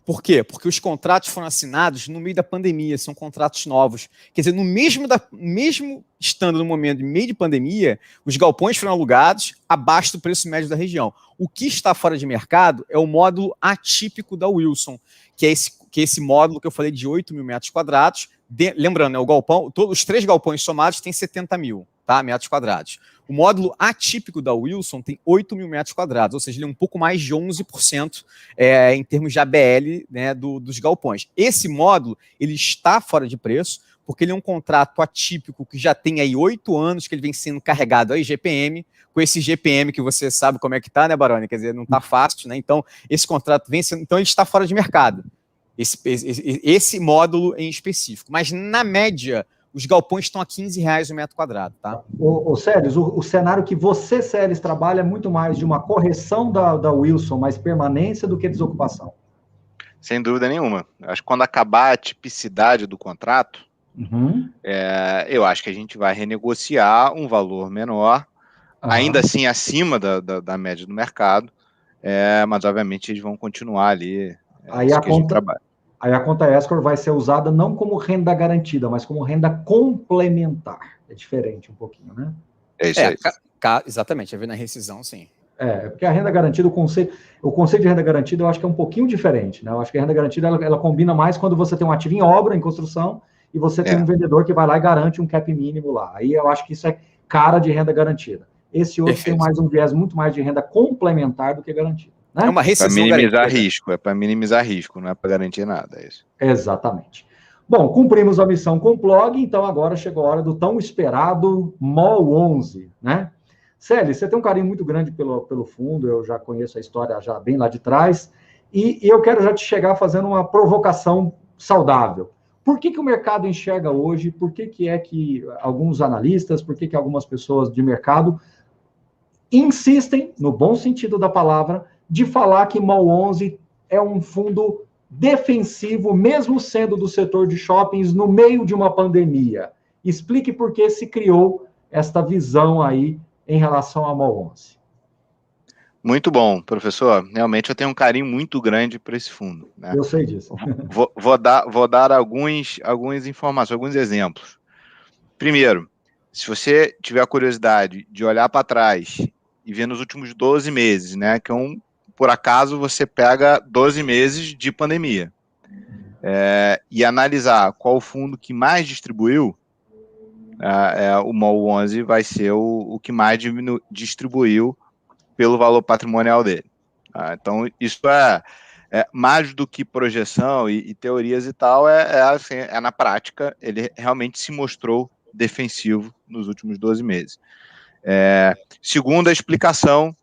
Por quê? Porque os contratos foram assinados no meio da pandemia, são contratos novos. Quer dizer, mesmo estando no momento de meio de pandemia, os galpões foram alugados abaixo do preço médio da região. O que está fora de mercado é o módulo atípico da Wilson, que é esse módulo que eu falei de 8 mil metros quadrados. Lembrando, o galpão, os 3 galpões somados têm 70 mil, tá, metros quadrados. O módulo atípico da Wilson tem 8 mil metros quadrados, ou seja, ele é um pouco mais de 11% em termos de ABL, né, dos galpões. Esse módulo ele está fora de preço, porque ele é um contrato atípico que já tem aí 8 anos que ele vem sendo carregado a IGPM, com esse GPM que você sabe como é que tá, né, Baroni? Quer dizer, não está fácil, né? Então, esse contrato vem sendo... Então, ele está fora de mercado, esse módulo em específico. Mas, na média, os galpões estão a R$15 o metro quadrado, tá? Celes, o cenário que você, Celes, trabalha é muito mais de uma correção da Wilson, mais permanência do que desocupação. Sem dúvida nenhuma. Acho que quando acabar a tipicidade do contrato, eu acho que a gente vai renegociar um valor menor, ainda assim acima da média do mercado, mas obviamente eles vão continuar ali. Aí a conta escrow vai ser usada não como renda garantida, mas como renda complementar. É diferente um pouquinho, né? É isso aí. Exatamente, na rescisão, sim. Porque a renda garantida, o conceito de renda garantida, eu acho que é um pouquinho diferente, né? Eu acho que a renda garantida, ela combina mais quando você tem um ativo em obra, em construção, e você tem um vendedor que vai lá e garante um cap mínimo lá. Aí eu acho que isso é cara de renda garantida. Esse outro tem mais um viés muito mais de renda complementar do que garantida. Né? É uma rescisão para minimizar risco, para minimizar risco, não é para garantir nada. É isso. Exatamente. Bom, cumprimos a missão com o Plog, então agora chegou a hora do tão esperado MOL 11, né? Celes, você tem um carinho muito grande pelo fundo, eu já conheço a história já bem lá de trás, e eu quero já te chegar fazendo uma provocação saudável. Por que o mercado enxerga hoje, por que alguns analistas, por que algumas pessoas de mercado insistem, no bom sentido da palavra, de falar que MOL 11 é um fundo defensivo, mesmo sendo do setor de shoppings, no meio de uma pandemia? Explique por que se criou esta visão aí em relação a MOL 11. Muito bom, professor. Realmente eu tenho um carinho muito grande por esse fundo, né? Eu sei disso. Vou dar algumas informações, alguns exemplos. Primeiro, se você tiver a curiosidade de olhar para trás e ver nos últimos 12 meses, né, que por acaso você pega 12 meses de pandemia, e analisar qual o fundo que mais distribuiu, o MOL 11 vai ser o que mais distribuiu pelo valor patrimonial dele. Então, isso é mais do que projeção e teorias e tal, assim, na prática, ele realmente se mostrou defensivo nos últimos 12 meses. Segunda explicação,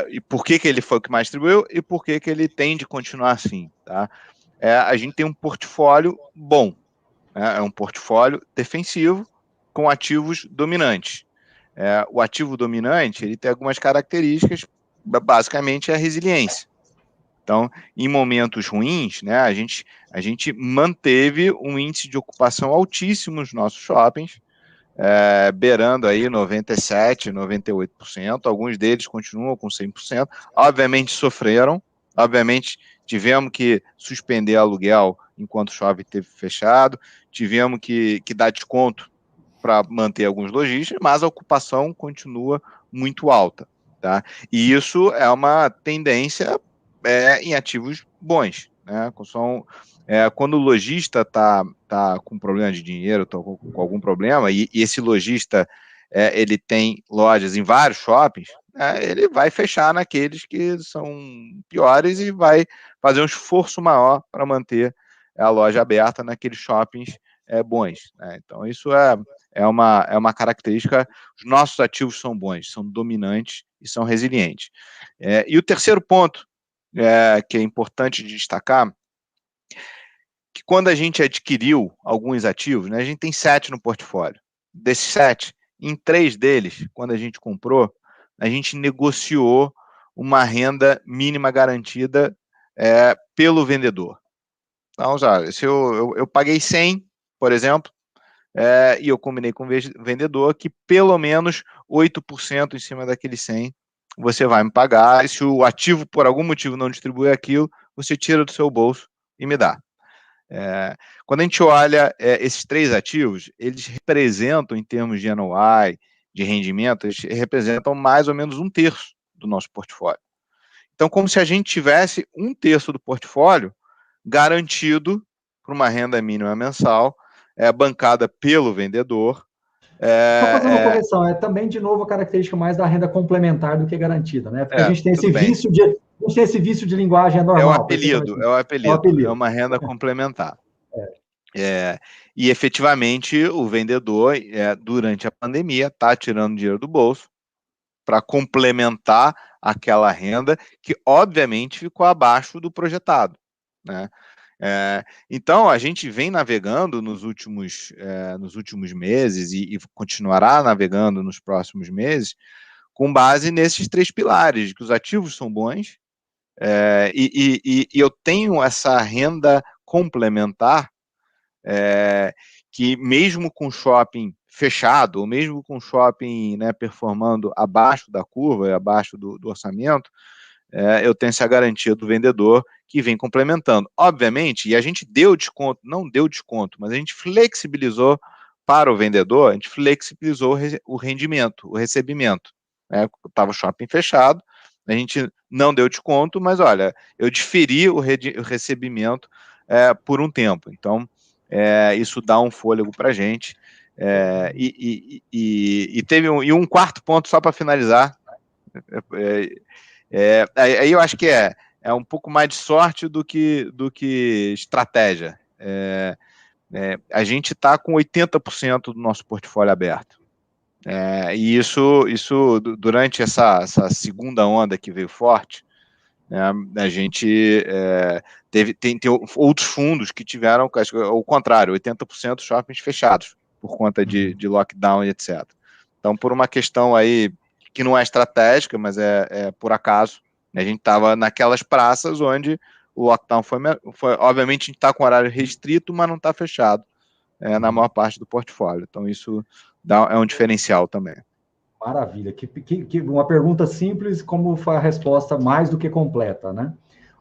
e por que ele foi o que mais distribuiu e por que ele tende a continuar assim, tá? A gente tem um portfólio bom, né? É um portfólio defensivo com ativos dominantes. O ativo dominante, ele tem algumas características, basicamente a resiliência. Então, em momentos ruins, né, a gente manteve um índice de ocupação altíssimo nos nossos shoppings, beirando aí 97%, 98%, alguns deles continuam com 100%, obviamente sofreram, obviamente tivemos que suspender aluguel enquanto o shopping esteve fechado, tivemos que dar desconto para manter alguns lojistas, mas a ocupação continua muito alta, tá? E isso é uma tendência em ativos bons, né? Quando o lojista está com problema de dinheiro, tá com algum problema, e esse lojista ele tem lojas em vários shoppings, ele vai fechar naqueles que são piores e vai fazer um esforço maior para manter a loja aberta naqueles shoppings bons, né? Então, isso é uma característica. Os nossos ativos são bons, são dominantes e são resilientes. E o terceiro ponto que é importante de destacar, que quando a gente adquiriu alguns ativos, né, a gente tem 7 no portfólio. Desses 7, em 3 deles, quando a gente comprou, a gente negociou uma renda mínima garantida pelo vendedor. Então, já, se eu paguei 100, por exemplo, e eu combinei com o vendedor que pelo menos 8% em cima daquele 100 você vai me pagar, e se o ativo por algum motivo não distribui aquilo, você tira do seu bolso e me dá. Quando a gente olha esses 3 ativos, eles representam, em termos de NOI, de rendimento, eles representam mais ou menos 1/3 do nosso portfólio. Então, como se a gente tivesse 1/3 do portfólio garantido por uma renda mínima mensal, bancada pelo vendedor. Só fazer uma correção, também, de novo, a característica mais da renda complementar do que garantida, né? Porque a gente tem esse vício de linguagem normal. É o apelido, é uma renda complementar. E efetivamente o vendedor, durante a pandemia, está tirando dinheiro do bolso para complementar aquela renda que, obviamente, ficou abaixo do projetado, né? Então, a gente vem navegando nos últimos meses e continuará navegando nos próximos meses com base nesses 3 pilares, que os ativos são bons, e eu tenho essa renda complementar, que mesmo com shopping fechado, ou mesmo com shopping, né, performando abaixo da curva, abaixo do orçamento, eu tenho essa garantia do vendedor que vem complementando. Obviamente, e a gente não deu desconto, mas a gente flexibilizou para o vendedor, a gente flexibilizou o rendimento, o recebimento. Estava o shopping fechado, a gente não deu desconto, mas olha, eu diferi o recebimento por um tempo. Então, isso dá um fôlego para a gente. E teve um quarto ponto, só para finalizar. Aí eu acho que é um pouco mais de sorte do que estratégia. A gente está com 80% do nosso portfólio aberto. E isso durante essa segunda onda que veio forte, a gente tem outros fundos que tiveram, ao contrário, 80% shoppings fechados, por conta de lockdown e etc. Então, por uma questão aí que não é estratégica, mas é por acaso, a gente estava naquelas praças onde o lockdown foi obviamente a gente está com horário restrito, mas não está fechado na maior parte do portfólio. Então, isso é um diferencial também. Maravilha. Uma pergunta simples, como foi a resposta mais do que completa, né?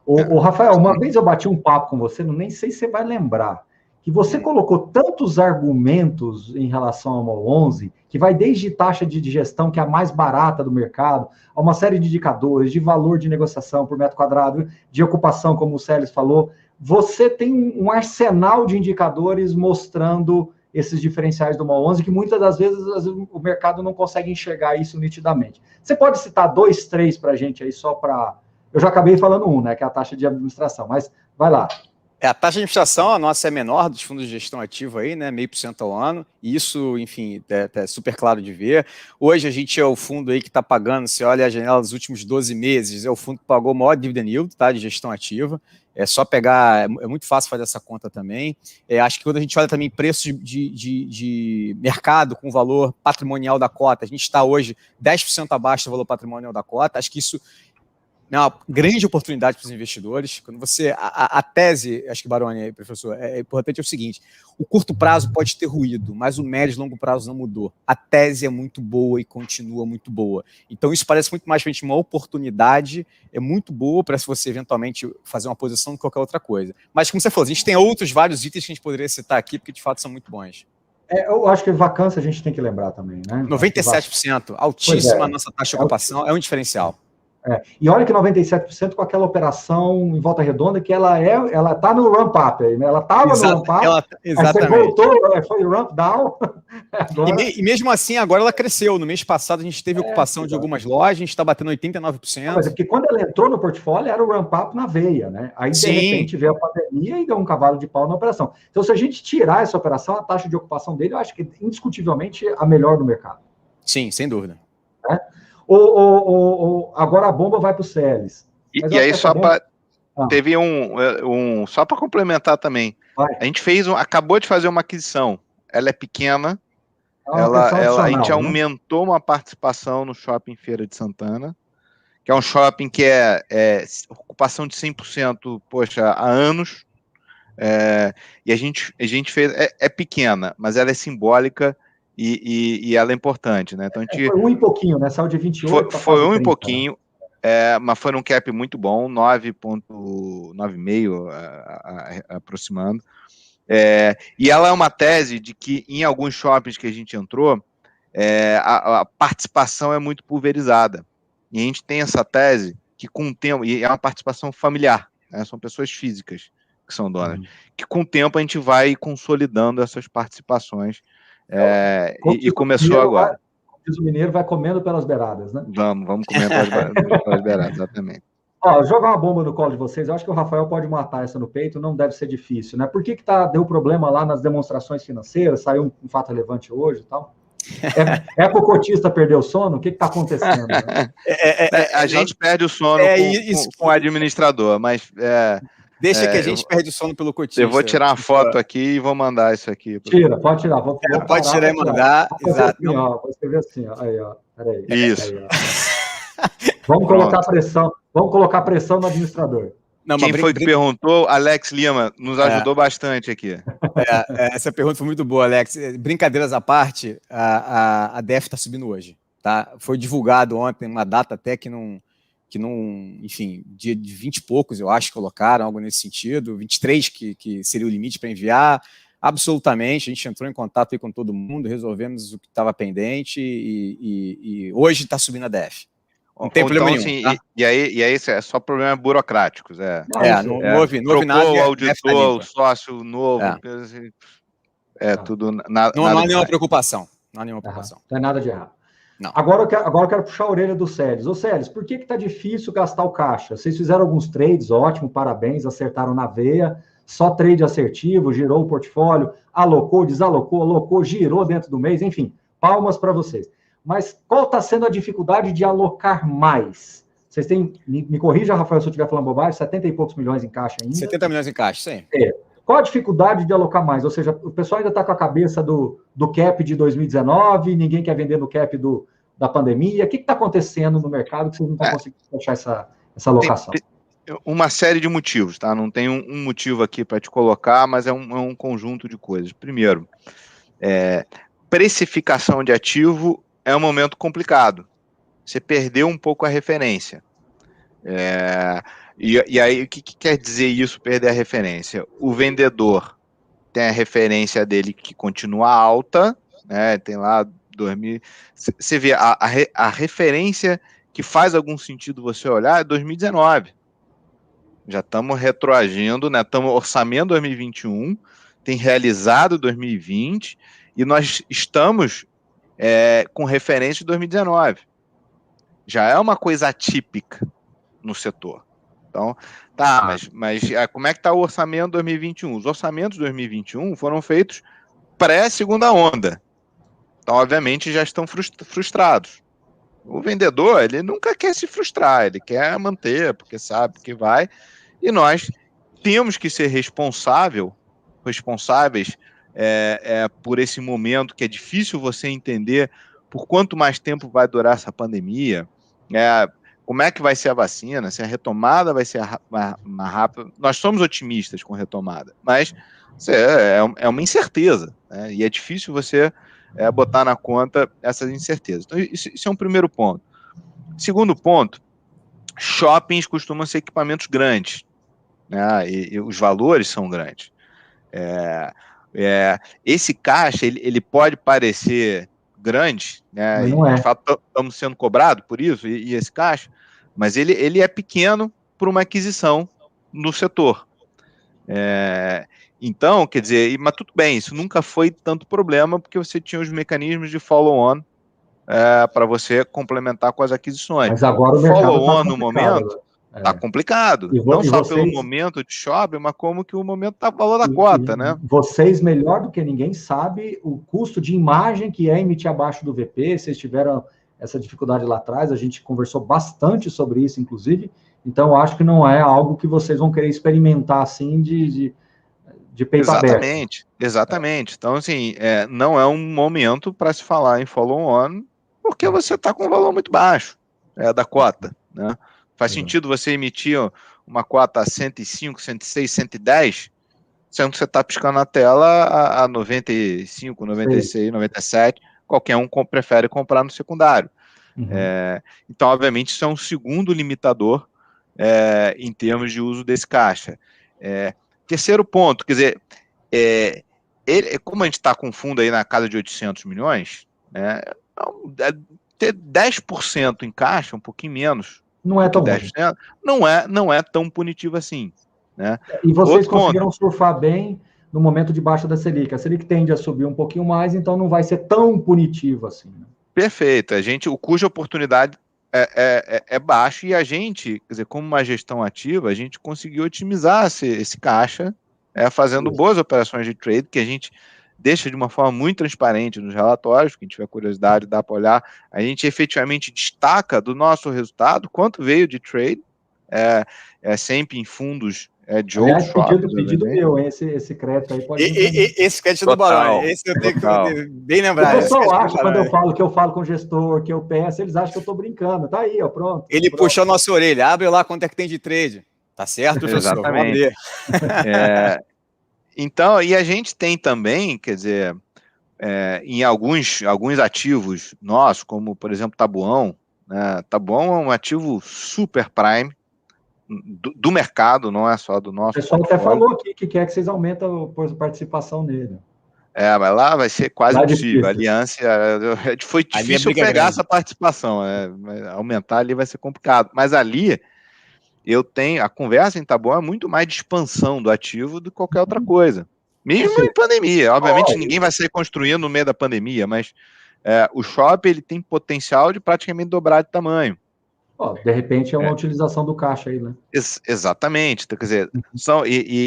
O Rafael, uma vez eu bati um papo com você, nem sei se você vai lembrar, que você colocou tantos argumentos em relação ao MOL 11, que vai desde taxa de gestão, que é a mais barata do mercado, a uma série de indicadores, de valor de negociação por metro quadrado, de ocupação, como o Célio falou. Você tem um arsenal de indicadores mostrando esses diferenciais do MOL 11, que muitas das vezes o mercado não consegue enxergar isso nitidamente. Você pode citar 2, 3 para a gente aí, só para... Eu já acabei falando né, que é a taxa de administração, mas vai lá. A taxa de administração, a nossa é menor dos fundos de gestão ativa aí, né, 0,5% ao ano, e isso, enfim, é super claro de ver. Hoje a gente é o fundo aí que está pagando, se olha a janela dos últimos 12 meses, é o fundo que pagou o maior dividend yield, tá, de gestão ativa. É só pegar, é muito fácil fazer essa conta também. Acho que quando a gente olha também preços de mercado com o valor patrimonial da cota, a gente está hoje 10% abaixo do valor patrimonial da cota, acho que isso é uma grande oportunidade para os investidores. Quando você... A tese, acho que, Baroni, professor, é importante, é o seguinte: o curto prazo pode ter ruído, mas o médio e longo prazo não mudou. A tese é muito boa e continua muito boa. Então, isso parece muito mais para a gente uma oportunidade, é muito boa para se você eventualmente fazer uma posição de qualquer outra coisa. Mas, como você falou, a gente tem vários itens que a gente poderia citar aqui, porque de fato são muito bons. Eu acho que vacância a gente tem que lembrar também, né? 97%, altíssima a nossa taxa de ocupação, é um diferencial. E olha que 97% com aquela operação em Volta Redonda, que ela está no ramp-up aí, né? Ela estava no ramp-up, aí você voltou, foi ramp-down. E mesmo assim, agora ela cresceu. No mês passado, a gente teve ocupação de algumas lojas, a gente está batendo 89%. Mas é porque quando ela entrou no portfólio, era o ramp-up na veia, né? Aí, de repente, veio a pandemia e deu um cavalo de pau na operação. Então, se a gente tirar essa operação, a taxa de ocupação dele, eu acho que é indiscutivelmente a melhor do mercado. Sim, sem dúvida. Agora a bomba vai para o Celes. E aí, só para... Teve só para complementar também. A gente acabou de fazer uma aquisição. Ela é pequena, A gente aumentou uma participação no Shopping Feira de Santana, que é um shopping que é ocupação de 100%, poxa, há anos, e a gente fez, é pequena, mas ela é simbólica e ela é importante, né? Então, foi um e pouquinho, né? Saiu de 28 para foi um 30, e pouquinho, né? Mas foi um cap muito bom, 9,5 aproximando. E ela é uma tese de que em alguns shoppings que a gente entrou, a participação é muito pulverizada. E a gente tem essa tese que com o tempo, e é uma participação familiar, né? São pessoas físicas que são donas, que com o tempo a gente vai consolidando essas participações, e começou agora. O mineiro vai comendo pelas beiradas, né? Vamos comendo pelas beiradas, exatamente. Ó, jogar uma bomba no colo de vocês, eu acho que o Rafael pode matar essa no peito, não deve ser difícil, né? Por que deu problema lá nas demonstrações financeiras? Saiu um fato relevante hoje e tal? É pro cotista perder o sono? O que está acontecendo? Né? A gente perde o sono com o administrador, mas... Deixa que a gente perde o sono pelo cotista. Eu vou tirar uma foto aqui e vou mandar isso aqui. Pode tirar. Pode tirar e mandar. Exato. Assim, ó, vou escrever assim, ó. Aí, ó. Peraí. Isso. Aí, ó. Vamos colocar pressão no administrador. Não, quem foi que perguntou? Alex Lima nos ajudou bastante aqui. Essa pergunta foi muito boa, Alex. Brincadeiras à parte, a DEF está subindo hoje. Tá? Foi divulgado ontem uma data até que não, enfim, dia de 20 e poucos, eu acho, colocaram algo nesse sentido, 23 que seria o limite para enviar. Absolutamente, a gente entrou em contato aí com todo mundo, resolvemos o que estava pendente e hoje está subindo a DEF. Não tem problema nenhum. Assim, tá? E aí é só problemas burocráticos. Não houve nada. O auditor, o sócio novo, tudo. Não há nenhuma preocupação. Não há nenhuma preocupação. Não é nada de errado. Não. Agora eu quero puxar a orelha do Célis. Ô, Célis, por que está difícil gastar o caixa? Vocês fizeram alguns trades, ótimo, parabéns, acertaram na veia, só trade assertivo, girou o portfólio, alocou, desalocou, girou dentro do mês, enfim, palmas para vocês. Mas qual está sendo a dificuldade de alocar mais? Vocês têm, me corrija, Rafael, se eu estiver falando bobagem, 70 e poucos milhões em caixa ainda? 70 milhões em caixa, sim. Qual a dificuldade de alocar mais? Ou seja, o pessoal ainda está com a cabeça do cap de 2019, ninguém quer vender no cap da pandemia. O que está acontecendo no mercado que vocês não estão conseguindo fechar essa alocação? Tem uma série de motivos, tá? Não tem um motivo aqui para te colocar, mas é um conjunto de coisas. Primeiro, precificação de ativo é um momento complicado. Você perdeu um pouco a referência. E aí, o que quer dizer isso, perder a referência? O vendedor tem a referência dele que continua alta, né? Tem lá 2000. Você vê, a referência que faz algum sentido você olhar é 2019. Já estamos retroagindo, né? Estamos orçamento 2021, tem realizado 2020, e nós estamos com referência de 2019. Já é uma coisa atípica no setor. Então, mas como é que está o orçamento 2021? Os orçamentos 2021 foram feitos pré-segunda onda. Então, obviamente, já estão frustrados. O vendedor, ele nunca quer se frustrar, ele quer manter, porque sabe que vai. E nós temos que ser responsáveis por esse momento que é difícil você entender por quanto mais tempo vai durar essa pandemia, como é que vai ser a vacina, se a retomada vai ser mais rápida. Nós somos otimistas com retomada, mas é uma incerteza, né? E é difícil você botar na conta essas incertezas. Então, isso é um primeiro ponto. Segundo ponto, shoppings costumam ser equipamentos grandes, né? E os valores são grandes. Esse caixa, ele pode parecer grande, né? Mas não é. De fato, estamos sendo cobrados por isso, e esse caixa, mas ele é pequeno por uma aquisição no setor. Então, quer dizer, mas tudo bem, isso nunca foi tanto problema, porque você tinha os mecanismos de follow-on para você complementar com as aquisições. Mas agora o follow-on no momento está complicado. Não só pelo momento de shopping, mas como que o momento está valor da cota, né? Vocês, melhor do que ninguém, sabem o custo de imagem que é emitir abaixo do VP. Vocês tiveram essa dificuldade lá atrás, a gente conversou bastante sobre isso, inclusive. Então, eu acho que não é algo que vocês vão querer experimentar assim de de peito aberto. Exatamente. Então, assim, não é um momento para se falar em follow-on, porque você está com um valor muito baixo da cota, né? Faz sentido você emitir uma cota a 105, 106, 110, sendo que você está piscando a tela a 95, 96, 97, qualquer um prefere comprar no secundário. Então, obviamente, isso é um segundo limitador em termos de uso desse caixa. Terceiro ponto, quer dizer, como a gente está com fundo aí na casa de 800 milhões, ter 10% em caixa, um pouquinho menos, não é tão 10%, não é tão punitivo assim. Né? E vocês conseguiram surfar bem no momento de baixa da Selic. A Selic tende a subir um pouquinho mais, então não vai ser tão punitivo assim. Né? Perfeito. O custo de oportunidade é baixo e a gente, quer dizer, como uma gestão ativa, a gente conseguiu otimizar esse caixa, fazendo boas operações de trade, que a gente deixa de uma forma muito transparente nos relatórios, quem tiver curiosidade dá para olhar, a gente efetivamente destaca do nosso resultado quanto veio de trade, sempre em fundos de outros shoppings. Pedido meu, esse crédito aí pode esse crédito do Barão, esse eu tenho que bem lembrar. O pessoal acha, quando eu falo com o gestor, que eu peço, eles acham que eu estou brincando. Tá aí, ó, pronto. Ele puxou a nossa orelha, abre lá quanto é que tem de trade. Tá certo, professor? Exatamente. Vamos abrir. Então, e a gente tem também, quer dizer, em alguns ativos nossos, como, por exemplo, Tabuão, né? Tabuão é um ativo super prime do mercado, não é só do nosso. O pessoal até falou aqui que quer que vocês aumentem a participação nele. Mas lá vai ser quase impossível. A aliança foi difícil pegar essa participação. Aumentar ali vai ser complicado. Mas ali eu tenho a conversa em Tabuão é muito mais de expansão do ativo do que qualquer outra coisa. Mesmo em pandemia. Obviamente ninguém vai sair construindo no meio da pandemia, mas o shopping ele tem potencial de praticamente dobrar de tamanho. De repente é uma utilização do caixa aí, né? Exatamente. Então, quer dizer,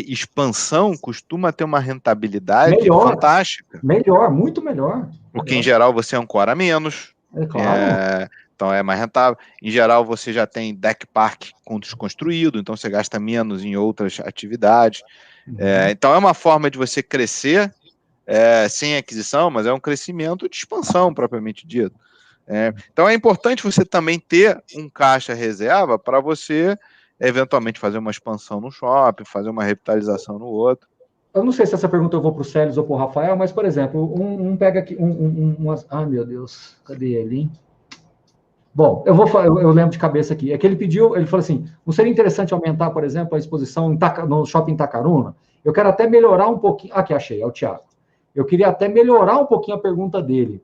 expansão costuma ter uma rentabilidade fantástica. Melhor, muito melhor. Porque, em geral, você ancora menos. Claro. Então, é mais rentável. Em geral, você já tem deck park desconstruído, então você gasta menos em outras atividades. Então, é uma forma de você crescer sem aquisição, mas é um crescimento de expansão, propriamente dito. Então é importante você também ter um caixa reserva para você eventualmente fazer uma expansão no shopping, fazer uma revitalização no outro. Eu não sei se essa pergunta eu vou para o Célio ou para o Rafael, mas, por exemplo, pega aqui ai, meu Deus, cadê ele, hein? Bom, eu lembro de cabeça aqui. É que ele falou assim, não seria interessante aumentar, por exemplo, a exposição no shopping Itacaruna? Eu quero até melhorar um pouquinho... Aqui, achei, é o Thiago. Eu queria até melhorar um pouquinho a pergunta dele.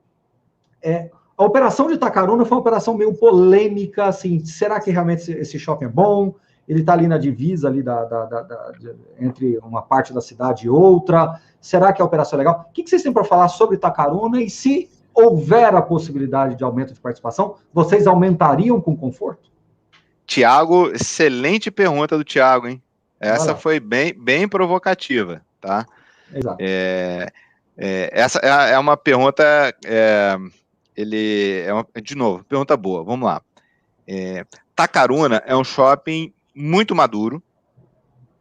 A operação de Itacaruna foi uma operação meio polêmica, assim, será que realmente esse shopping é bom? Ele está ali na divisa ali entre uma parte da cidade e outra. Será que a operação é legal? O que vocês têm para falar sobre Itacaruna? E se houver a possibilidade de aumento de participação, vocês aumentariam com conforto? Tiago, excelente pergunta do Tiago, hein? Essa foi bem provocativa, tá? Exato. Essa é uma pergunta... de novo, pergunta boa, vamos lá. Itacaruna é um shopping muito maduro,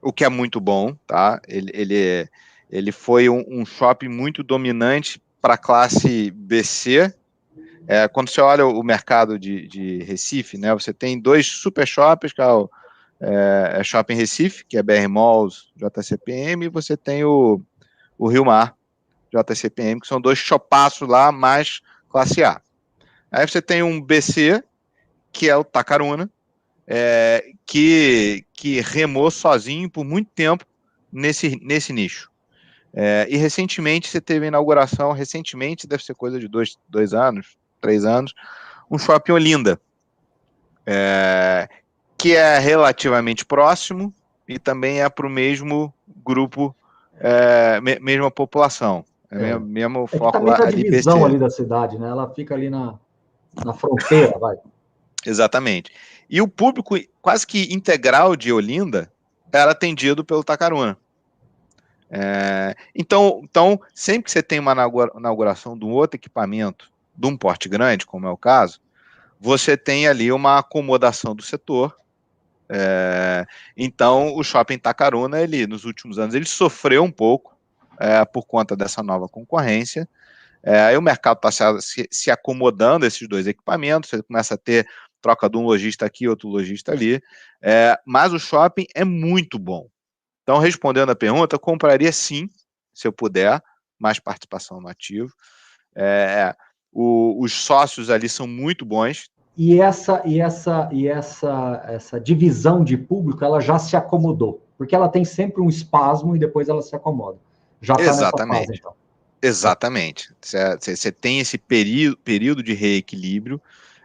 o que é muito bom, tá? Ele foi um shopping muito dominante para a classe BC. Quando você olha o mercado de Recife, né, você tem dois super shoppings, que é o Shopping Recife, que é BR Malls, JCPM, e você tem o Rio Mar, JCPM, que são dois shoppaços lá, mais classe A. Aí você tem um BC, que é o Itacaruna, que remou sozinho por muito tempo nesse nicho. E recentemente você teve a inauguração, deve ser coisa de 2 anos, 3 anos, um shopping Olinda, que é relativamente próximo e também é para o mesmo grupo, mesma população. Mesmo foco lá ali, divisão ali da cidade, né? Ela fica ali na fronteira, vai. Exatamente. E o público quase que integral de Olinda era atendido pelo Itacaruna. Então, sempre que você tem uma inauguração de um outro equipamento, de um porte grande, como é o caso, você tem ali uma acomodação do setor, Então, o Shopping Itacaruna, nos últimos anos, ele sofreu um pouco por conta dessa nova concorrência. Aí o mercado está se acomodando a esses dois equipamentos, você começa a ter troca de um lojista aqui, outro lojista ali, mas o shopping é muito bom. Então, respondendo a pergunta, eu compraria sim, se eu puder, mais participação no ativo. Os sócios ali são muito bons. E essa divisão de público, ela já se acomodou, porque ela tem sempre um espasmo e depois ela se acomoda. Já está nessa fase, então. Exatamente. Você tem esse período de reequilíbrio.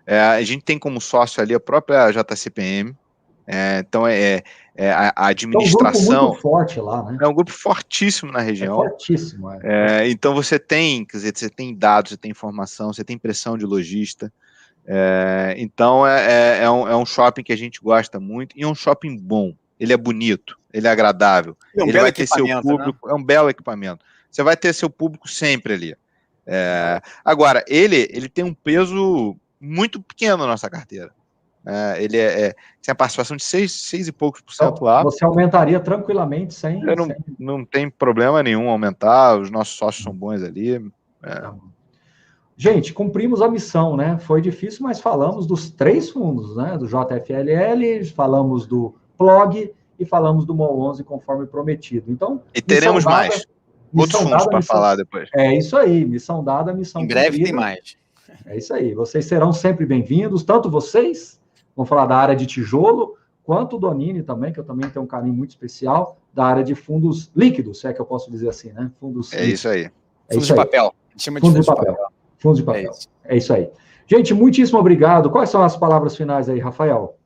A gente tem como sócio ali a própria JCPM. Então, a administração... É um grupo muito forte lá, né? É um grupo fortíssimo na região. Fortíssimo, então, você tem, quer dizer, você tem dados, você tem informação, você tem pressão de lojista. Então, é um shopping que a gente gosta muito e é um shopping bom. Ele é bonito, ele é agradável. Ele vai ter seu público, né? É um belo equipamento. Você vai ter seu público sempre ali. Agora, ele tem um peso muito pequeno na nossa carteira. Ele tem a participação de 6 e poucos % então, lá. Você aumentaria tranquilamente sem... Não tem problema nenhum aumentar, os nossos sócios são bons ali. Gente, cumprimos a missão, né? Foi difícil, mas falamos dos 3 fundos, né? Do JFLL, falamos do PLOG e falamos do MOL11, conforme prometido. Então, e teremos mais. Outros fundos para falar depois. É isso aí, missão dada, missão cumprida. Em breve tem mais. É isso aí, vocês serão sempre bem-vindos, tanto vocês, vamos falar da área de tijolo, quanto o Donini também, que eu também tenho um carinho muito especial, da área de fundos líquidos, se é que eu posso dizer assim, né? Fundos líquidos. Isso aí. Fundos de papel. A gente chama de fundos de papel. Fundos de papel. É isso aí. Gente, muitíssimo obrigado. Quais são as palavras finais aí, Rafael?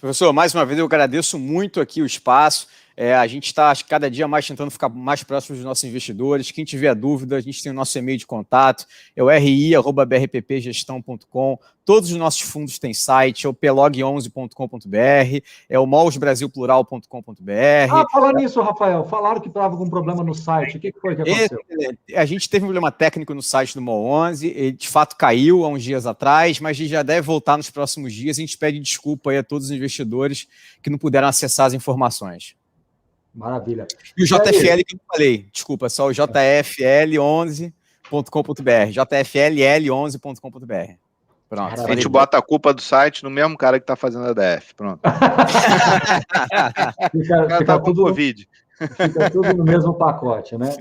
Professor, mais uma vez eu agradeço muito aqui o espaço. A gente está cada dia mais tentando ficar mais próximo dos nossos investidores. Quem tiver dúvida, a gente tem o nosso e-mail de contato, é o ri@brppgestão.com. Todos os nossos fundos têm site, é o plog11.com.br, é o molsbrasilplural.com.br. Falar nisso, Rafael, falaram que estava com um problema no site. O que foi que aconteceu? A gente teve um problema técnico no site do MOL11, ele de fato caiu há uns dias atrás, mas a gente já deve voltar nos próximos dias. A gente pede desculpa aí a todos os investidores que não puderam acessar as informações. Maravilha. E o JFL que eu falei, desculpa, só o jfl11.com.br, jfll11.com.br. Pronto. A gente bota a culpa do site no mesmo cara que está fazendo a DF. Pronto. Fica com Covid. Fica tudo no mesmo pacote, né?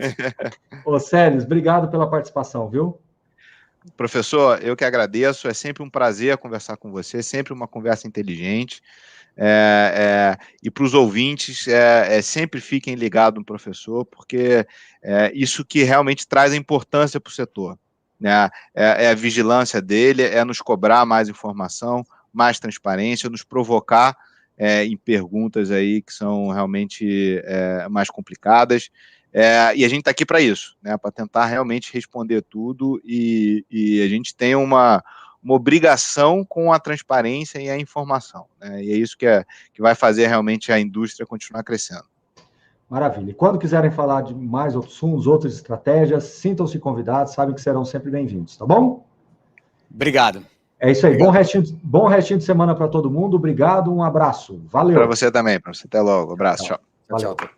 Ô, Célios, obrigado pela participação, viu? Professor, eu que agradeço. É sempre um prazer conversar com você, sempre uma conversa inteligente. E para os ouvintes, sempre fiquem ligados no professor, porque isso que realmente traz a importância para o setor, né? A vigilância dele, nos cobrar mais informação, mais transparência, nos provocar em perguntas aí que são realmente mais complicadas, e a gente está aqui para isso, né? Para tentar realmente responder tudo, e a gente tem uma obrigação com a transparência e a informação, né? E é isso que vai fazer realmente a indústria continuar crescendo. Maravilha. E quando quiserem falar de mais outros fundos, outras estratégias, sintam-se convidados, sabem que serão sempre bem-vindos, tá bom? Obrigado. É isso aí. Bom restinho de semana para todo mundo. Obrigado, um abraço. Valeu. Para você também, para você. Até logo. Abraço. Tchau. Valeu. Tchau.